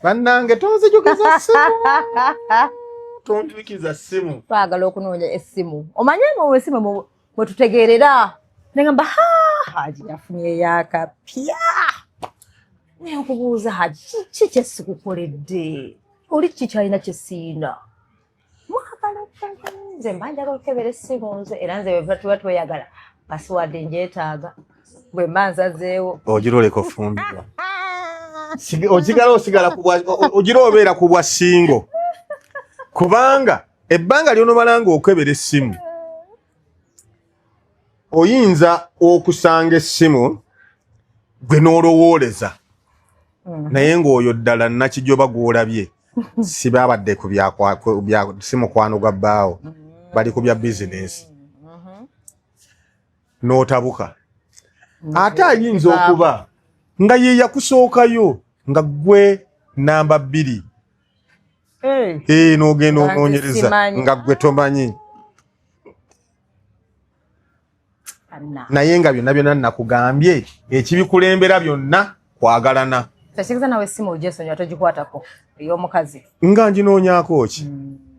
bannange tonzijukiza ssimu tonzijukiza ssimu twagala okunoonya essimu omanyi mu essimu mwe tutegeerera nengamba Haji yafunye yakapya naye okubuuza Haji kiki kyesikukoledde oli kiki kyalina kyesiina mwagala nze mba njagala okukebera essimu nze era nze bwe tuba tweyagala pasiwadde njeetaaga bwe mba nzazeewo ogiroleka ofumbirwa ogira obeera ku bwa singo kubanga ebbanga ly'onomala ng'okebera essimu oyinza okusanga essimu gwe n'olowooleza naye ng'oyo ddala nakijoba gw'olabye si baabadde ku si mukwano gwa bbaawo bali ku bya bizinesi n'otabuka ate ayinza okuba nga ye yakusookayo nga gwe namba 2 n'ogenda onoonyereza nga gwe tomanyi naye nga byonna byonna nakugambye ekibikulembera byonna kwagalana tekiriza nawe essimu ogyesonyiwa togikwatako ey'omukazi nga nginoonyaako ki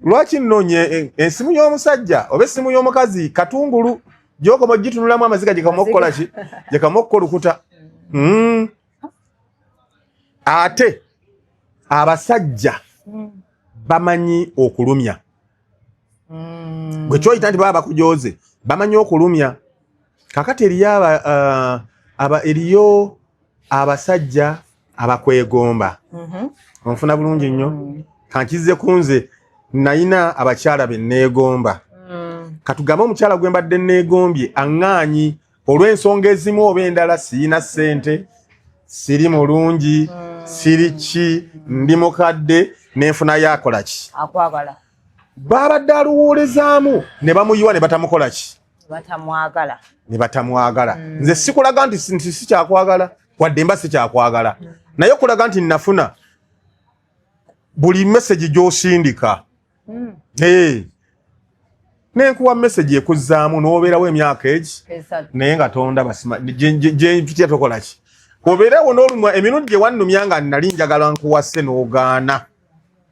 lwaki nnoonye ensimu y'omusajja oba essimu y'omukazi katungulu gy'okoma ogitunulamu amaziga gyekamuokukola ki gyekamuokukolukuta ate abasajja bamanyi okulumya gwe kyoyita nti baba bakujooze bamanyi okulumya kakati eriyo abasajja abakwegomba onfuna bulungi nnyo kankize kunze nayina abakyala be neegomba katugambe omukyala gwe mbadde neegombye aŋŋaanyi olw'ensonga ezimu oba endala siyina ssente siri mulungi siri ki ndi mukadde nenfunayo akola ki akwagala babadde aluwoolezaamu ne bamuyiwa ne batamukola ki ne batamwagala nze sikulaga nti sikyakwagala wadde mba sikyakwagala naye okulaga nti nafuna buli message gy'osindika nenkuwa message ekuzzaamu n'obeerawo emyaka egi naye nga tonda basima gye tokola ki obeerawo n'olumwa emirundi gye wannumya nga nali njagala nkuwase n'ogaana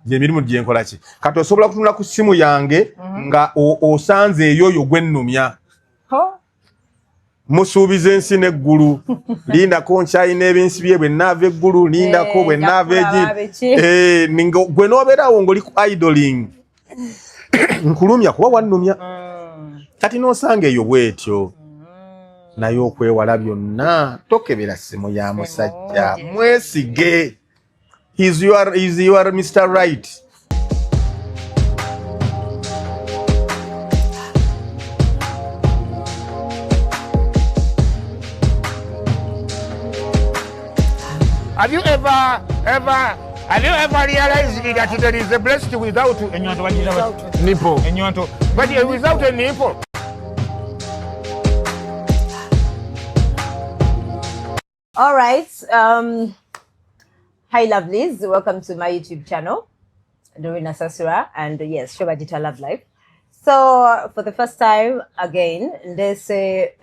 gyemirimu gye nkola ki kati osobola kutunula ku ssimu yange nga osanze eyoyo gwe nnumya musuubiza ensi n'eggulu lindako nkyayina ebinsi bye bwe naava eggulu lindako bwe naava egi gwe n'obeerawo ng'oli ku idling nkulumya kuba wannumya kati n'osanga eyo bwetyo naye okwewala byonna tokebera ssimu ya musajja mwesige is your Mr. Right. Have you ever realized that there is a breast without a nipple? But without a nipple. All right. Hi, lovelies. Welcome to my YouTube channel, Dorina Sasura, and yes, Shobajita Love Life. So, for the first time again, they say,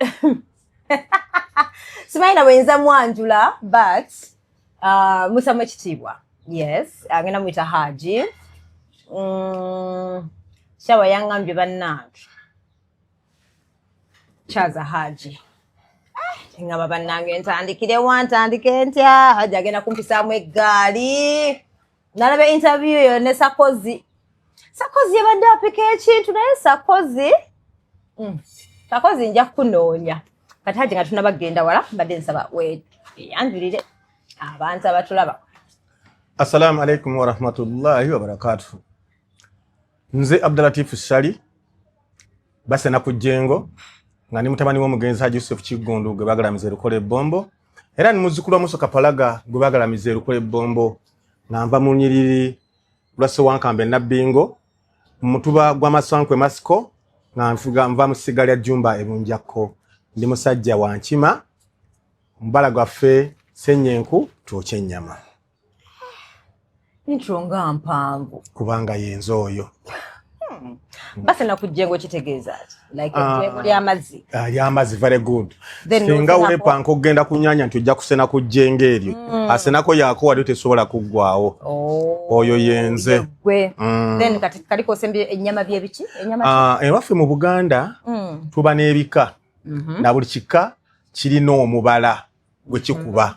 Simaina wenza mwanjula, but Musama Chitibwa. Yes, I'm gonna meet a Haji. Shawa yanga mbibanat. Chaza Haji. Nga baba nange ntandikire wantandike ntya Haji agenda kumpisaamu eggaali nalaba interview yo ne Sakozi yabadde apika ekintu naye Sakozi nja kunoonya kati Haji nga tunabagenda wala mbadde nsaba yanjulire abantu abatulaba. Assalamu alaikum wa rahmatullahi wa barakatuh. Nze Abdulatif Sali base na kujengo nga ni mutabani w'omugenzi Haji Yusuf Kigundu gwe bagalamiza Lukole Bombo era ni muzzukulu wa Muso Kapalaga gwe bagalamiza Lukole Bombo nga nva mu Nyiriri Lwaso Wankambe Nabbingo mutuba gwa Masankwe Masiko nga nva mu Sigalya Jumba Ebunjako ndi musajja wa Nkima mbala gwaffe Senyenku twokye ennyama intro nga mpanvu kubanga yenzo oyo Basi nakujjengo kitegeeza like ejjengo ly'amazzi. Ly'amazzi very good. Then Singa wepa nkogenda kunyanya nti ojja kusena ku jjengo eryo. Asenako yaako wali tesobola kuggwawo. Oyo yenze. Then kaliko sembye ennyama byebiki? Ennyama ewaffe mu Buganda tuba n'ebika. Na buli kika kirina omubala gwe kikuba.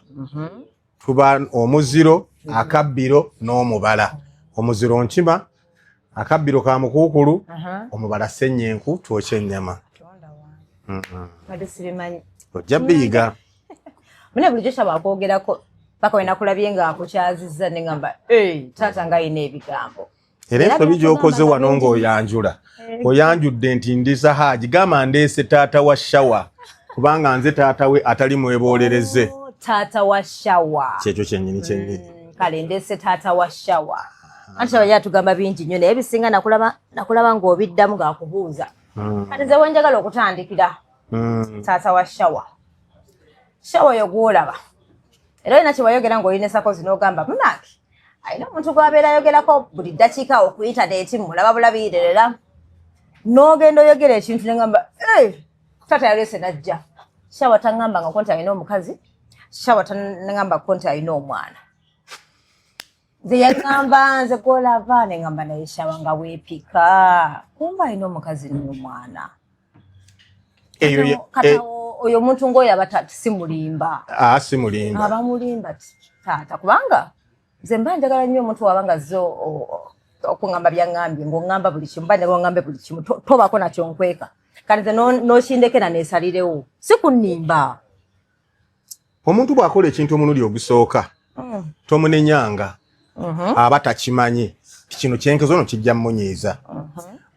Tuba omuziro, akabbiro n'omubala. Omuziro nkima, akabbiro ka mukuukulu, omubala ssenyenku twokya ennyama. Ojja biyiga. Mune bulijjo kyaba akwogerako paka we nakulabye nga akukyazizza ne ngamba taata nga ayina ebigambo. Era ensobi gy'okoze wano ng'oyanjula. Oyanjudde nti ndiza Haaji gamba ndeese taata wa Shawa kubanga nze taata we atali mwebolereze. Taata wa Shawa. Kyekyo kyennyini. Kale ndeese taata wa Shawa. Anti abajja tugamba bingi nnyo naye ebisinga nakulaba ng'obiddamu ng'akubuuza. Kati nze wenjagala okutandikira taata wa Shawa. Shawa yo gw'olaba. Era olina kye wayogera ng'olina esakozi n'ogamba munaki. Ayina omuntu gw'abeera ayogerako buli ddakiika okuyita deeti mulaba bulabiririra. N'ogenda oyogera ekintu ne ngamba taata yaleese najja. Shawa taŋŋamba nga konti alina omukazi. Shawa taŋŋamba konti alina omwana. Nze yagamba nze gw'olaba ne ngamba naye Shawa nga weepika. Kumba alina omukazi n'omwana. Oyo omuntu ng'oyo aba simulimba. Simulimba. Abamulimba taata kubanga nze mba njagala nnyo omuntu wabanga zo okungamba byaŋŋambye ng'oŋŋamba buli kimu mba njagala oŋŋambe buli kimu tobaako nakyo nkweka. Kati nze n'okindekera neesalirewo si kunnimba. Omuntu bw'akola ekintu omulundi ogusooka tomunenyanga aba takimanyi kino kyenkezo no kijja mmunyiiza.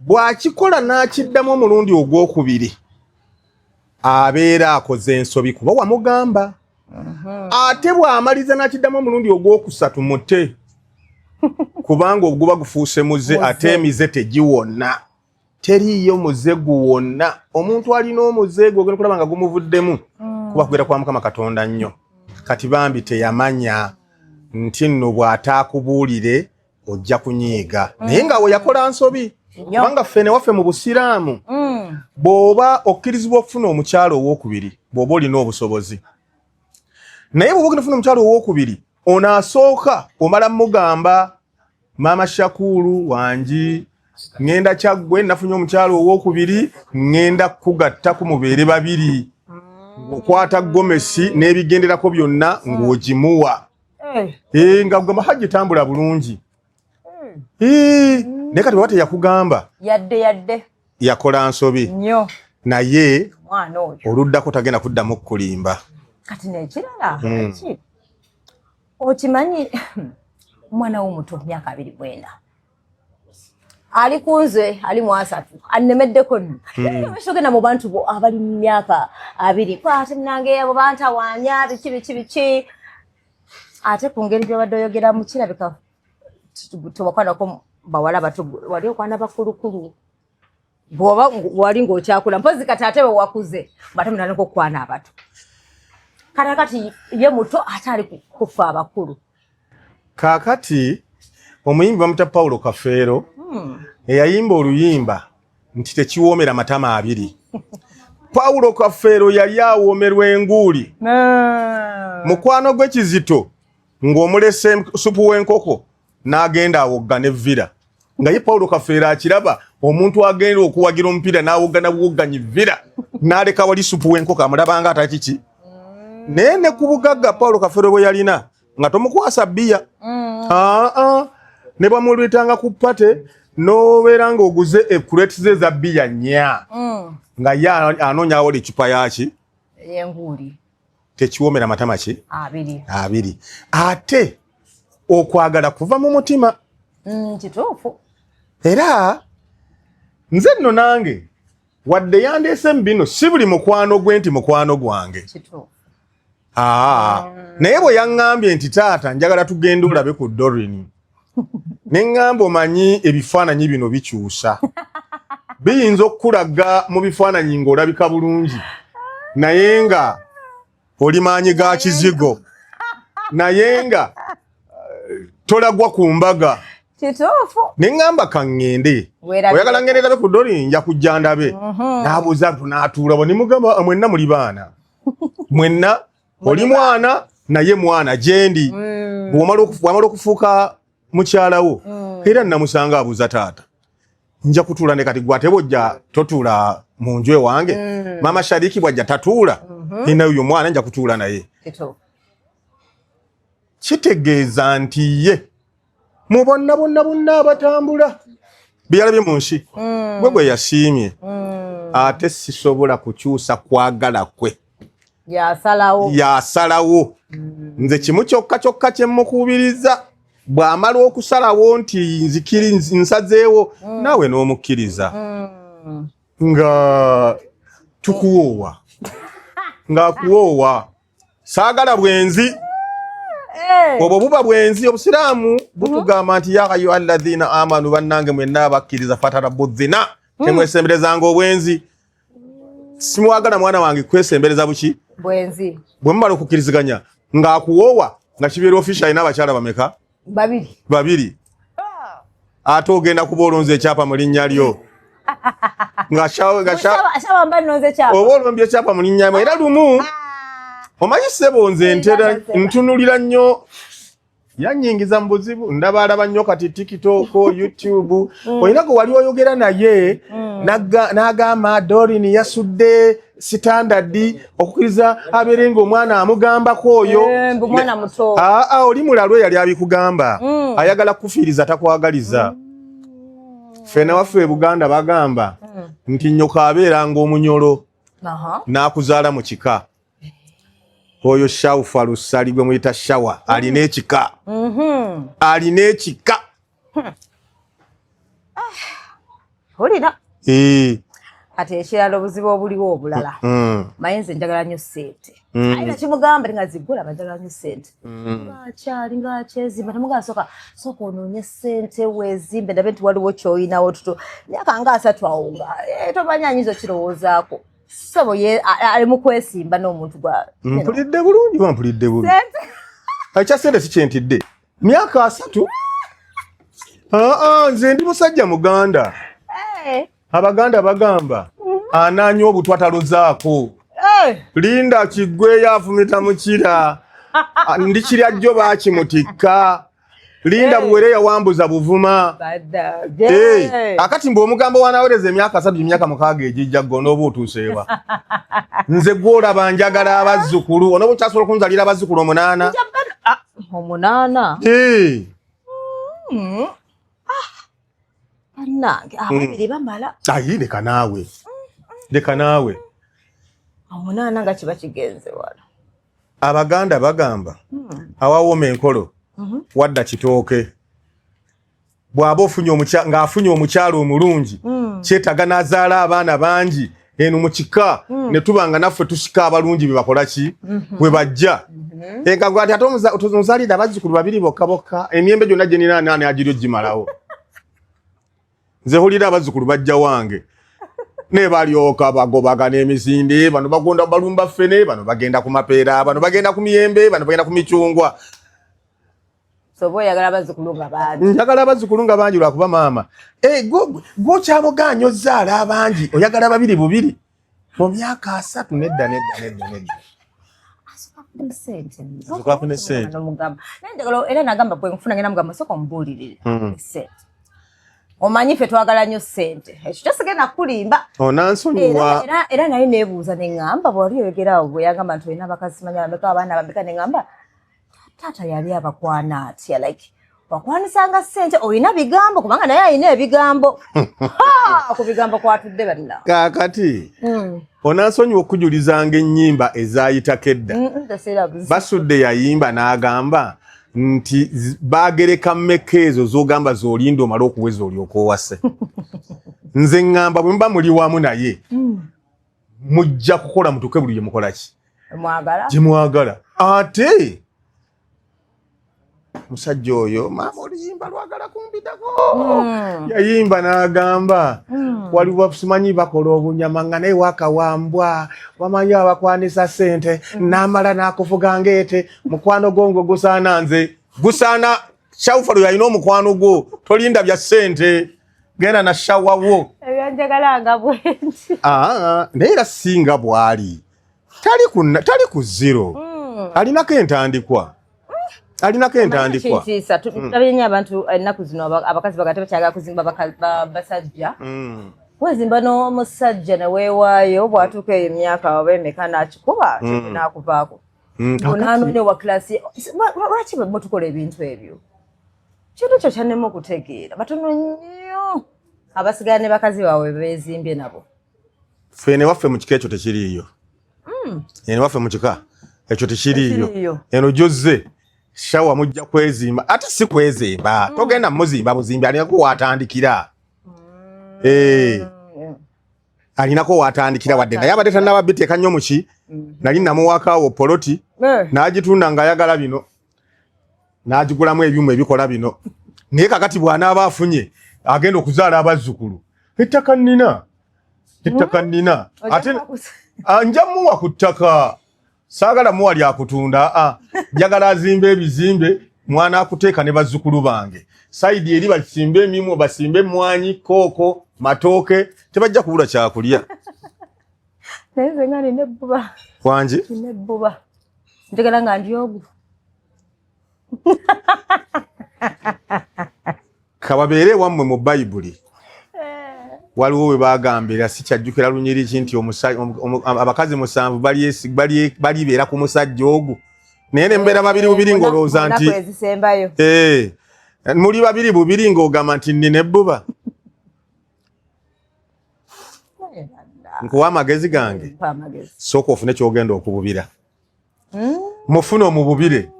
Bw'akikola n'akiddamu omulundi ogwokubiri abeera akoze ensobi kuba wamugamba. Ate bw'amaliza n'akiddamu omulundi ogwokusatu mutte kubanga oguba gufuuse muze ate emize tegiwona. Teriiyo muze guwona. Omuntu alina omuze gwe ogenda kulaba nga gumuvuddemu kuba kugera kwa Mukama Katonda nnyo. Kati bambi teyamanya nti nno bw'ataakubuulire ojja kunyiiga. Naye nga we yakola nsobi kubanga ffene waffe mu Busiraamu bw'oba okkirizibwa okufuna omukyalo owookubiri bw'oba olina obusobozi. Naye bw'oba ogenda okufuna omukyalo owookubiri onaasooka omala mugamba Maama Shakulu wangi ngenda Kyaggwe nafunye omukyalo owookubiri ngenda kugatta ku mubeere babiri. Okwata gomesi n'ebigenderako byonna ng'ogimuwa. Nga kugamba Hajji tambula bulungi. Naye kati bw'aba teyakugamba Yadde. Yakola nsobi. Nnyo. Naye mwana oyo oluddako tagenda kuddamu kulimba. Kati n'ekirala okimanyi omwana w'omuto myaka 29 ali kunze ali mu 3 annemeddeko nno shogena mu bantu bo abali mu myaka 2 kwate nange abo bantawaanya biki ate ku ngeri gy'obadde oyogera mu kirabika tubakwanako bawala bato wali okwana bakulukulu bw'oba wali ng'okyakula mpozi kati ate we wakuze bate munaneko okwana abato kati ye muto ate ali kufa abakulu. Kaakati omuyimbi bamuta Paulo Kafeero eyayimba oluyimba nti tekiwoomera matama 2. Paulo Kafeero yali awoomerwa enguuli mukwano gw'ekizito ng'omulese supu w'enkoko n'agenda awogga n'evvira nga ye Paulo Kafeero akiraba omuntu agenda okuwagira omupiira n'awoggana buwogganyi vvira n'aleka wali supu w'enkoko amulabanga atakiki. Naye ne ku bugagga Paulo Kafeero bwe yalina nga tomukwasa bbiya ne bamulwetanga ku pate n'obeera ng'oguze ekuleti ze za bbiya nnya nga ye anoonyaawo ecupa yaki y'enguuli tekiwoomera matama ki 2. Ate okwagala kuva mu mutima. Kituufu. Era nze nno nange wadde yandeese mu bino si buli mukwano gwe nti mukwano gwange. Kituufu. Naye bwe yaŋŋambye nti taata njagala tugende olabe ku Doreen ne ŋŋamba omanyi ebifaananyi bino bikyusa biyinza okukulaga mu bifaananyi ng'olabika bulungi naye nga oli maanyi ga kizigo naye nga tolagwa ku mbaga Kituufu. Nengamba kangende. Oyagala ngende labe ku Doli nja kujja ndabe. Nabuuza tunaatuula bwe nimugamba mwenna muli baana. Mwenna oli mwana naye mwana jendi. Bw'omala okufuuka mukyalawo. Era namusanga abuuza taata. Nja kutuula ne kati gwa tebojja totuula mu nju ewange. Mama Shariki bwajja tatuula. Nina uyo mwana nja kutuula naye. Kitegeeza nti ye mu bonna abatambula byalabye mu nsi gwe yasiimye ate sisobola kukyusa kwagala kwe yasalawo nze kimu kyokka kye mukubiriza bw'amala okusalawo nti nzikiri nsazeewo naawe n'omukkiriza nga tukuwoowa ng'akuwoowa saagala bwenzi obwo buba bwenzi obusiraamu butugamba nti ya ayyuha alladhina amanu bannange mwenna abakkiriza fatarabbudhina temwesemberezanga obwenzi simwagala mwana wange kwesembereza buki bwenzi bwe mumala okukkiriziganya ng'akuwoowa nga kibeera ofisha alina abakyala bameka babiri ate ogenda kuba olonza ekyapa mu linnya lyo oba olombye ekyapa mu linnya lyo era lumu omanyi ssebo nze ntera ntunulira nnyo yanyingiza mu buzibu ndaba nnyo kati TikTok, YouTube olina gwe wali oyogera naye n'agamba Doreen yasudde standard okukkiriza abeerenga omwana amugambako oyo oli mulalwe yali abikugamba ayagala kufiiriza takwagaliza ffena waffe e Buganda bagamba nti nyoka abeeranga omunyolo n'akuzaala mu kika oyo Shaufa Lusali gwe muyita Shawa alina ekika alina ekika olina ate ekirala obuzibu obuliwo obulala mayenze njagala nnyo ssente ayina kimugamba nga zigula njagala nnyo ssente ngaakyali ngaakyezimba temugasooka sooka onoonye ssente weezimbe ndabe nti waliwo kyoyinawo tuto myaka nga 3 awo nga tomanyi anyinza okirowoozaako sabo ye ali mu kwesimba n'omuntu gwa mpulidde bulungi wampulidde bulungi ekya ssente si kyentidde myaka 3 nze ndi musajja Muganda Abaganda bagamba ananya obutwa talozaako linda kiggwe yafumita mukira ndikirya jjo baakimutikka linda buwere yawambuza buvuma akati mbu omugambo wanawereza emyaka 3 emyaka 6 ejijja gonna oba otuuseeba nze gwolaba njagala abazzukulu onooba okyasobola okunzalira abazzukulu 8 Annange ababiri bamala ayi leka naawe 8 nga kiba kigenze wala Abaganda bagamba awawooma enkolo wadda kitooke bw'aba ng'afunye omukyalo omulungi kyetaaga n'azaala abaana bangi eno mu kika ne tubanga naffe tusika abalungi bebakola ki bwe bajja enkagwa ati ate omuzaalira abazzukulu 2 bokka emyembe gyonna gye nina ani agiryo gimalawo nze hulira abazzukulu bajja wange ne balyoka bagobagana emisinde bano bagonda balumba ffene bano bagenda ku mapeera bano bagenda ku miyembe bano bagenda ku micungwa sobo yagala abazzukulu nga bangi njagala abazzukulu nga bangi lwakuba maama gwokyamuganya ozzaala abangi oyagala 2 mu myaka 3 nedda asokafune sente era nagamba bwe nfuna ngenda mugamba soka omubuulirire sente omanyi ffe twagala nnyo ssente ekyo kyosigenda kulimba onansonyiwa era naye neebuuza neŋŋamba bwali oyogerawo bwe yagamba nti olina abakazi manya bameka abaana bameka neŋŋamba taata yali abakwana atya like wakwanisanga ssente olina bigambo kubanga naye alina ebigambo ku bigambo kwatudde banna kaakati onansonyiwa okujulizanga ennyimba ezaayitako edda basudde yayimba n'agamba nti bagereka mmeka ezo zogamba z'olinda omala okuweza olyoka owase nze ŋŋamba bwe muba muli wamu naye mujja kukola mutuke buli gye mukola ki gye mwagala ate musajja oyo maama oluyimba lwagala kumpitako yayimba n'agamba waliwo simanyi bakola obunyama nga naye wakawambwa wamanyi abakwanisa ssente n'amala n'akuvuga ng'ete mukwano gongo gusaana nze gusaana Shawufalu yalina omukwano gwo tolinda bya ssente genda na shawawo ebyanjagalanga bwenti naye era singa bwali tali ku zero alinako entandikwa kintiisa tulabye abantu ennaku zino abakazi bagate bakyagala kuzimba basajja wezimba n'omusajja ne weewaayo bw'atuuka eyo emyaka oba emeka n'akikuba nakuvaako onanone wa klasi lwaki bwe tukola ebintu ebyo kintu kyo kyannema okutegeera batono nnyo abasigala ne bakazi baabwe beezimbye nabo fene waffe mu kika ekyo tekiriiyo ene waffe mu kika ekyo tekiriiyo eno jozze shawa mujja kwezimba ate si kwezimba togenda muzimba buzimbi alinako watandikira alinako watandikira wadde naye abadde tannaba biteeka nnyo muki nali namuwakaawo poloti n'agitunda ng'ayagala bino n'agigulamu ebyuma ebikola bino naye kakati bw'anaaba afunye agenda okuzaala abazzukulu ettaka nnina ate njamuwa ku ttaka saagala muwa lyakutunda njagala azimbe ebizimbe mwana akuteeka ne bazzukulu bange saidi eri basimbe emimwo basimbe emmwanyi kooko matooke tebajja kubula kyakulya naye nze nga nina ebbuba wangi nina ebbuba njagala nga ndyogu kababeere wammwe mu bayibuli waliwo we bagambira sikyajjukira lunyiriki nti abakazi 7 balibeera ku musajja ogwo naye ne mbeera 2 bubiri ng'olowooza nti muli 2 bubiri ng'ogamba nti nnina ebbuba nkuwa amagezi gange sooka ofune kyogenda okububira mufune omububire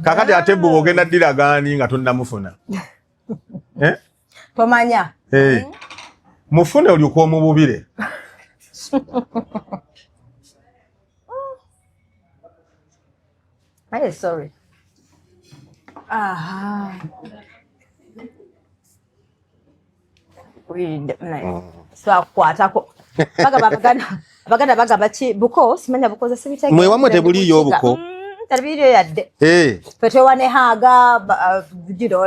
kakati ate ebbuba ogenda ddiragaani nga tonnamufuna tomanya mufune olyoka omububire sorry swakwatako baganda bagamba ki buko simanya bukoza sibitegeeza mwewamwe tebuliyo obuko talibiyo yadde twetewa ne haaga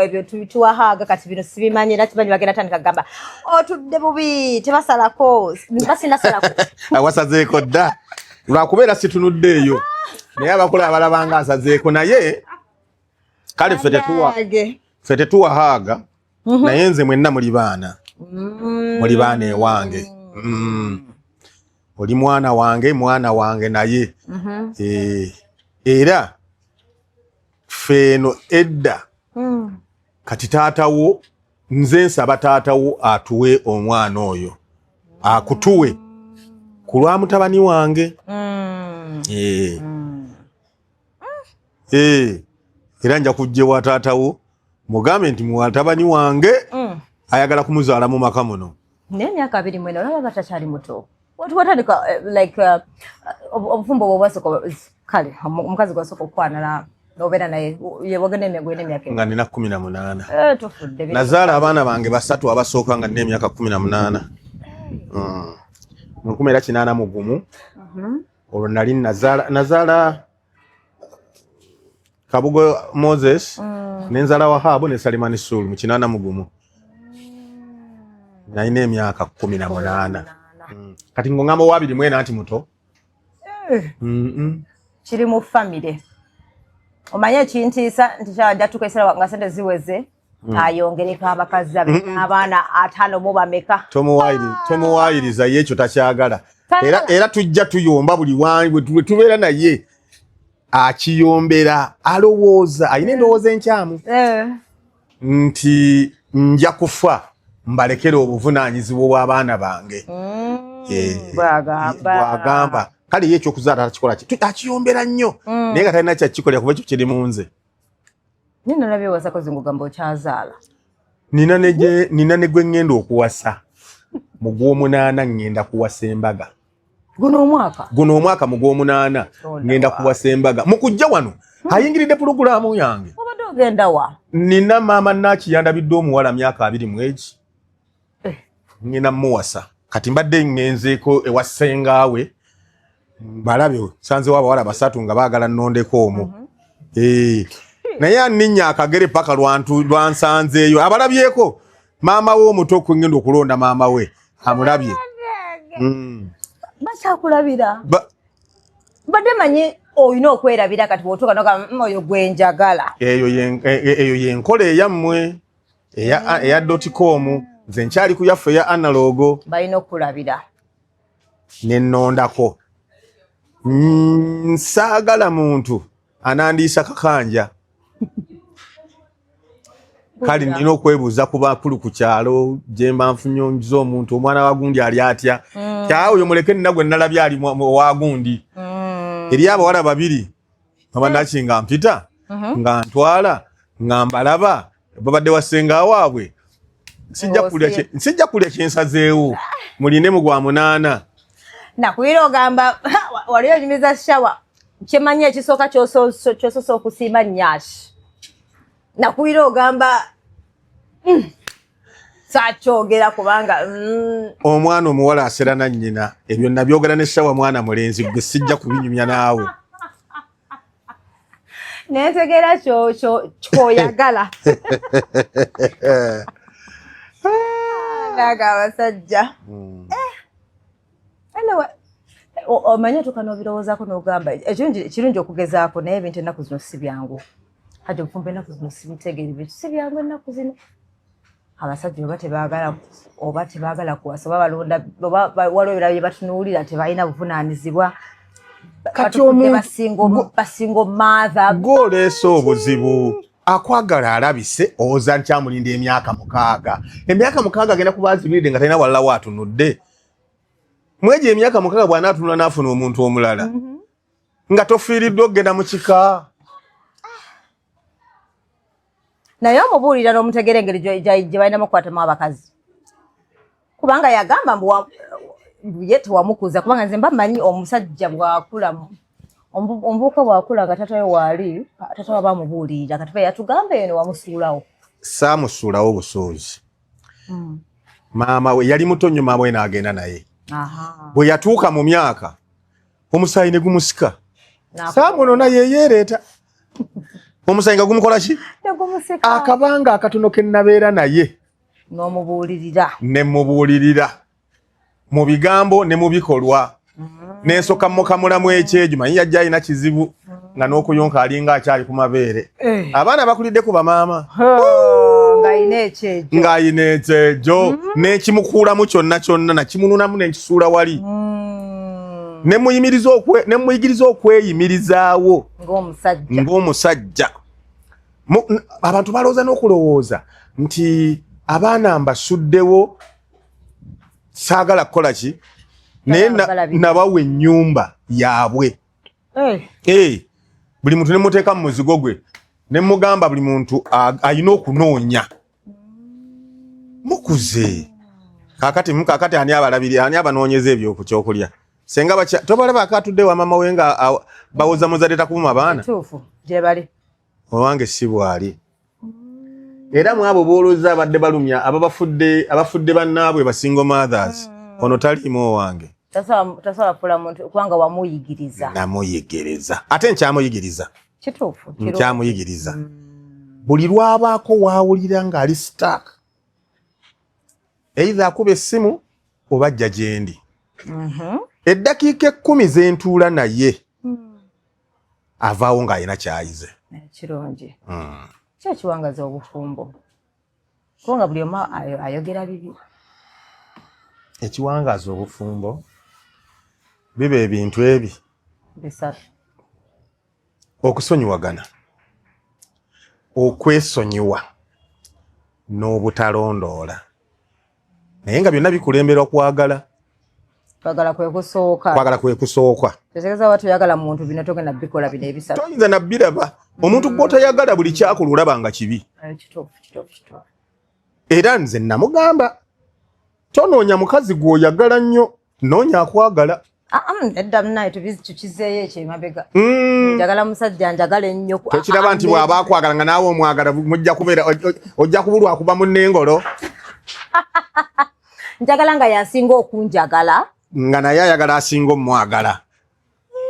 ebyo tuwahaaga kati bino sibimanyi era kimanyi bagenda tandika kugamba otudde bubi tebasalako basinasalako awasazeeko dda lwakubeera situnuddeeyo naye abakulu abalabanga asazeeko naye kale ffe tetuwa haaga naye nze mwenna muli baana ewange oli mwana wange naye era feno edda kati taatawo nze nsaba taatawo atuwe omwana oyo akutuwe ku lwa mutabani wange era nja kujjewa taatawo mugambe nti mutabani wange ayagala kumuzaala mu maka muno naye emyaka 2 mwena olaba batakyali muto watandika obufumbo bwobwasooka kale omukazi gwasooka okukwanala nobeera naye yewogenda emyaka nga nina 18 nazaala abaana bange 3 abasooka nga nina emyaka 18 mu 1981 olwo nali nazaala Kabugo Moses nenzala Wahabu ne Salimani Sulu mu 81 nalina emyaka 18 kati ngongamba wabiri mwena anti muto kiri mu family omanye ekintiisa nti kyajja tukesera nga sente ziweze ayongereko abakazi n'abaana 5 mu bameka tomuwaayiriza ye ekyo takyagala era tujja tuyomba buli bwe tubeera naye akiyombera alowooza alina endowooza enkyamu nti nja kufa mbalekere obuvunaanyizibwa bw'abaana bange bwagamba kale ye ekyokuzaala takikola akiyombera nnyo naye nga talina kyakikolera kuba ekyo kiri mu nze ninalabye owasako zingugamba okyazaala nina ne gwe ŋŋenda okuwasa mu gw'omunaana ŋŋenda kuwasa embaga guno omwaka mu gw'omunaana ŋŋenda kuwasa embaga mu kujja wano ayingiridde pulogulaamu yange obadde ogenda wa nina maama nakiyandabidde omuwala myaka 2 mu egi ngenda muwasa kati mbadde ngenzeeko ewa ssengaawe balabe sanzewo abawala 3 nga baagala nnondeko omwo naye aninnya akagere paka lwansanzeeyo abalabyeko maama we omuto kwengenda okulonda maama we amulabye bakyakulabira badde manyi oyina okwerabira kati bwotuuka noga oyo gwenjagala eyo yenkola eyammwe eya dotcom nze nkyali ku yaffe eya analogo balina okulabira nennondako nsaagala muntu anandiisa kakanja kale nina okwebuuza ku bakulu ku kyalo gye mba nfunyongiza omuntu omwana wa gundi ali atya kyawe oyo muleke nina gwe nalabye ali wa gundi eri abawala babiri abandaki nga mpita nga ntwala nga mbalaba babadde wasenga waabwe sijja kulya kyensazeewo muline mu gwa 8 nakuyira ogamba wali onyumiza shawa kyemanyi ekisooka kyososa okusiima nyashi nakuyira ogamba sakyogera kubanga omwana omuwala asera na nnyina ebyo nabyogera ne shawa mwana mulenzi gwe sijja kubinyumya naawe nentegera kyoyagala naga abasajja omanye tukanobirowoozaako n'ogamba kirungi okugezaako naye ebintu ennaku zino si byangu kati obufumba ennaku zino sibitegeeri bintu si byangu ennaku zino abasajja oba tebaagala kuwasa oba balonda waliwo ebirala bye batunuulira tebalina buvunaanyizibwa basinga omaatha gw'oleese obuzibu akwagala alabise oza nkyamulinda emyaka 6 emyaka 6 agenda kuba azibiridde nga talina walala waatunudde mwegyo emyaka 6 bw'anaatunula n'afuna omuntu omulala nga tofiiriddwe okgenda mu kika naye omubuulira n'omutegera engeri gye balinamu okukwatamu abakazi kubanga yagamba ye tewamukuza kubanga nze mba mmanyi omusajja bw'akula omuvubuka bw'akula nga tatawe waali tatawe bamubuulirira kati yatugamba eno wamusuulawo saamusuulawo busuuzi maama we yali muto nnyo maama we n'agenda naye bwe yatuuka mu myaka omusaayi ne gumusika saamunona yeyeereeta omusaayi nga gumukola ki akabanga akatono ke nabeera naye ne mubuulirira mu bigambo ne mu bikolwa n'ensooka mukamulamu ekyejo manyi yajja alina kizibu nga n'okuyonka alinga akyali ku mabeere abaana bakulidde ku bamaama ng'ayina ekyejo n'ekimukuulamu kyonna kyonna nakimununamu n'ekisuula wali nemuyigiriza okweyimirizaawo ng'omusajja abantu balowooza n'okulowooza nti abaana mbasuddewo saagala kukola ki naye nabawa ennyumba yaabwe buli muntu nemuteeka mu muzigo gwe nemugamba buli muntu alina okunoonya mukuze kakati ani abalabiri ani abanoonyeza ebyokyokulya senga tobalaba akatudde wa mama we nga bawoza muzadde takuma abaana owange si bwali era mu abo boolooza abadde balumya abafudde bannaabwe basingle mothers ono taliimu owange tasobola kufula muntu kubanga wamuyigiriza namuyigiriza ate nkyamuyigiriza kituufu nkyamuyigiriza buli lwabaako waawulira ng'ali stark either akuba essimu oba ajja gye ndi eddakiika 10 zentuula naye avaawo ng'alina kyayize kirungi kyekiwangaza obufumbo kubanga buli omu ayogera bibi ekiwangaza obufumbo biba ebintu ebi bisatu okusonyiwagana okwesonyiwa n'obutalondoola naye nga byonna bikulembera kwagala kwagala kwe kusooka tegeeza watu yagala muntu bino togenda bikola bino ebisatu toyinza nabbiraba omuntu gw'otayagala buli kyakola olaba nga kibi era nze namugamba tonoonya mukazi gw'oyagala nnyo noonya akwagala edda munaye tukizeeyo ekyo emabega njagala musajja njagala ennyo tokiraba nti bw'aba akwagala nga naawe omwagala mujja kubeera ojja kubulwa kuba munnengolo njagala nga yasinga okunjagala nga naye ayagala asinga omwagala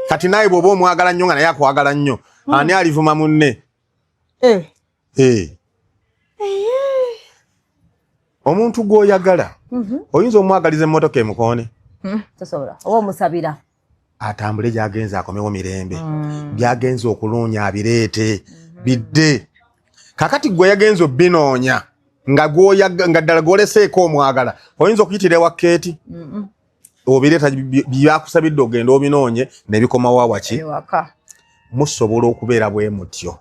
kati naye bw'oba omwagala nnyo nga naye akwagala nnyo ani alivuma munne Omuntu gw'oyagala oyinza omwagaliza emmotoka emukoone tosobola oba omusabira atambule gy'agenze akomewo mirembe by'agenze okuloonya abireete bidde kakati gwe yagenze obbinoonya nga ddala gw'oleseeko omwagala oyinza okuyitira ewa keeti obireeta byakusabidde ogenda obinoonye nebikomawo awaki musobola okubeera bwe mutyo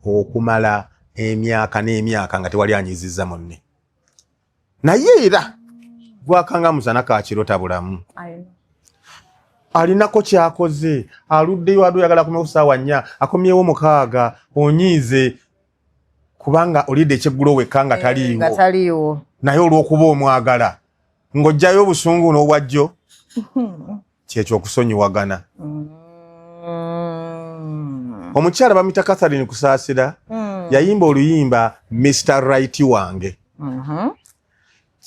okumala emyaka n'emyaka nga tewali anyizizza munne naye era gwakanga musana kakirota bulamu alinako kyakoze aluddeyo yagala kumewo ssaawa 4 akomyewo 6 onyiize kubanga olidde ekyeggulo wekka nga taliiwo naye olw'okuba omwagala ng'ojjayo obusungu n'obwajjo kyekyo okusonyiwagana omukyala bamuyita Catherine Kusaasira yayimba oluyimba Mr. Right wange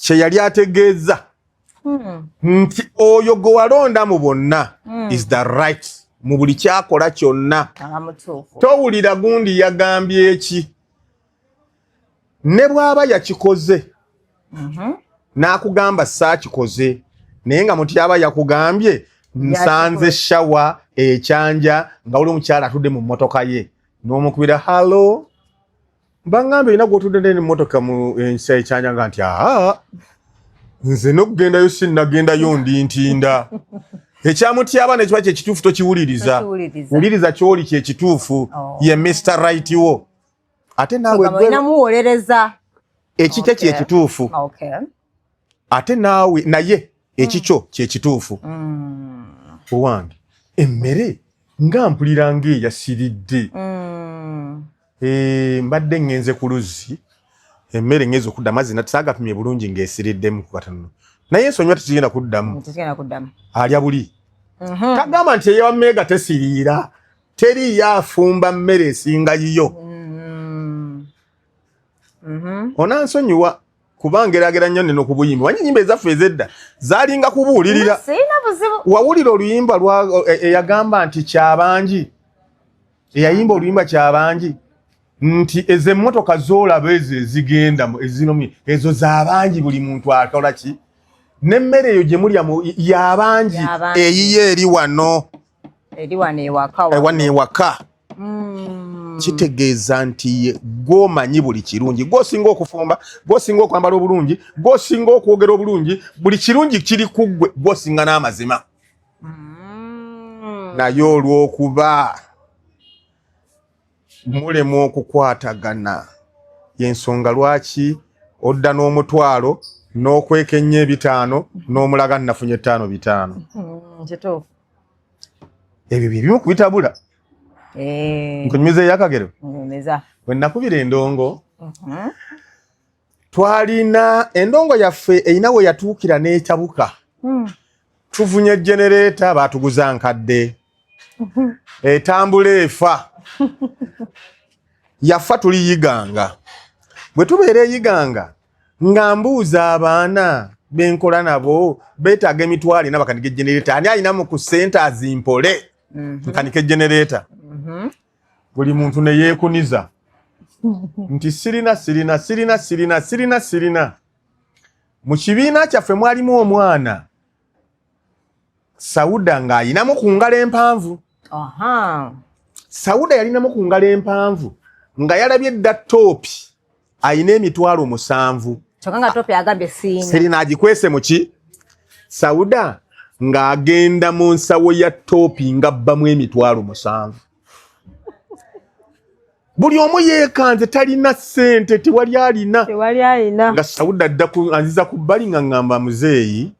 kye yali ategeeza nti oyo gwe walonda mu bonna is the right mu buli kyakola kyonna towulira gundi yagambye eki ne bw'aba yakikoze n'akugamba saakikoze naye nga muti aba yakugambye nsanze shawa ekyanja nga oli omukyala atudde mu mmotoka ye n'omukubira halo mbaŋŋambe olina gw'otudde n'emmotoka mu ensi ekyanja nga nti nze n'okugendayo sinnagendayo ndi ntinda ekyamutyaba nekiba kyekituufu tokiwuliriza wuliriza kyoli kyekituufu ye Mr. Right wo ate naawe ekikyo kyekituufu ate naawe naye ekikyo kyekituufu owange emmere nga mpulira ng'eyasiridde mbadde ngenze ku luzzi emmere ngeze okudda amazzi natisaagapimye bulungi ng'esiriddemu ku katono naye ensonywa tekigenda kuddamu alya buli tagamba nti eyewa mmeega tesiriira teri yaafumba mmere esinga yiyo onansonyiwa kubanga erageranya neno ku buyimba wanye enyimba ezaffe ezedda zaalinga kubuulirira wawulira oluyimba eyagamba nti kyabangi eyayimba oluyimba kyabangi nti ezo emmotoka zoolaba ezo ezigenda ezo z'abangi buli muntu akola ki n'emmere eyo gye mulya y'abangi eyiyo eri wano ewaka kitegeeza nti gw'omanyi buli kirungi gw'osinga okufumba gw'osinga okwambala obulungi gw'osinga okwogera obulungi buli kirungi kiri ku ggwe gw'osinga n'amazima naye olw'okuba mulemu okukwatagana yensonga lwaki odda n'omutwalo n'okwekenya 5 n'omulaga nafunye 5 ebyo byebimu kubitabula nkunyumiza eyakagero bwe nakubira endongo twalina endongo yaffe eyina we yatuukira n'etabuka tuvunye genereeta baatuguza nkadde etambula efa yafa tuliyiganga bwe tubeera eyiganga nga mbuuza abaana benkola nabo beetaaga emitwalo ena bakanika genereeta ani alinamu ku sente azimpole nkanika genereeta buli muntu ne yeekuniza nti sirina mu kibiina kyaffe mwalimu omwana Sauda ng'ayinamu ku ngalo empanvu Sauda yalinamu ku ngalo empanvu nga yalabye dda toopi ayina emitwalo 7 kyokka nga toopi agambye sirina agikwese mu ki Sauda ng'agenda mu nsawo ya toopi nga bbamu emitwalo 7 buli omu yeekanze talina ssente tewali alina nga Sauda adda anziza ku bbali nga ngamba muzeeyi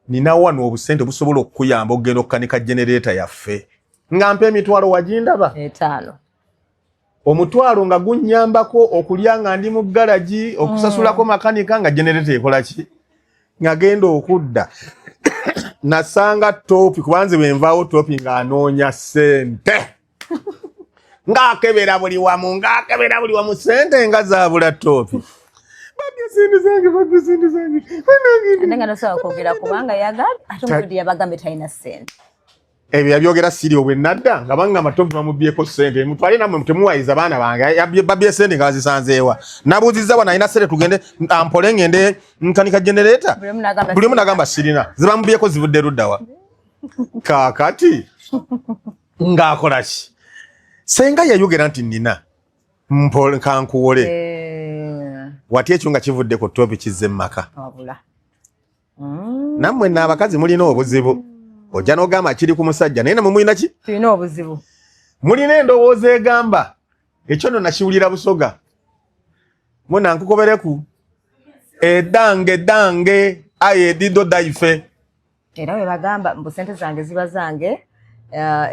nina wano obusente busobola okukuyamba okugenda okukanika genereeta yaffe nga mpa emitwalo wagindaba 5 omutwalo nga gunnyambako okulya nga ndi mu galagi okusasulako makanika nga genereeta ekola ki ngagenda okudda nasanga toopi kubanze bwenvaawo toopi ng'anoonya ssente ng'akebera buli wamu ssente nga zaabula toopi nga nosobola kwogera kubanga yabagambe talina ssente ebyo yabyogera siri obwe nadda nga banga matovu bamubyeko sente mutwale namwe mutemuwayiza baana bange babye sente nga zisanzeewa nabuuzizza wana ina sente tugende ampole ngende nkanika generator buli munagamba sirina zibamubyeko zivudde luddawa kakati ng'akola ki senga yayogera nti nina mpole kankuwole wati ekyo nga kivudde ku topi kizze mmaka nammwe n'abakazi mulina obuzibu ojja n'ogamba kiri ku musajja naye namwe mulina ki tulina obuzibu mulina endowooza egamba ekyo nno nakiwulira busoga munankukobereku edange aye edido daife era we bagamba mbu sente zange ziba zange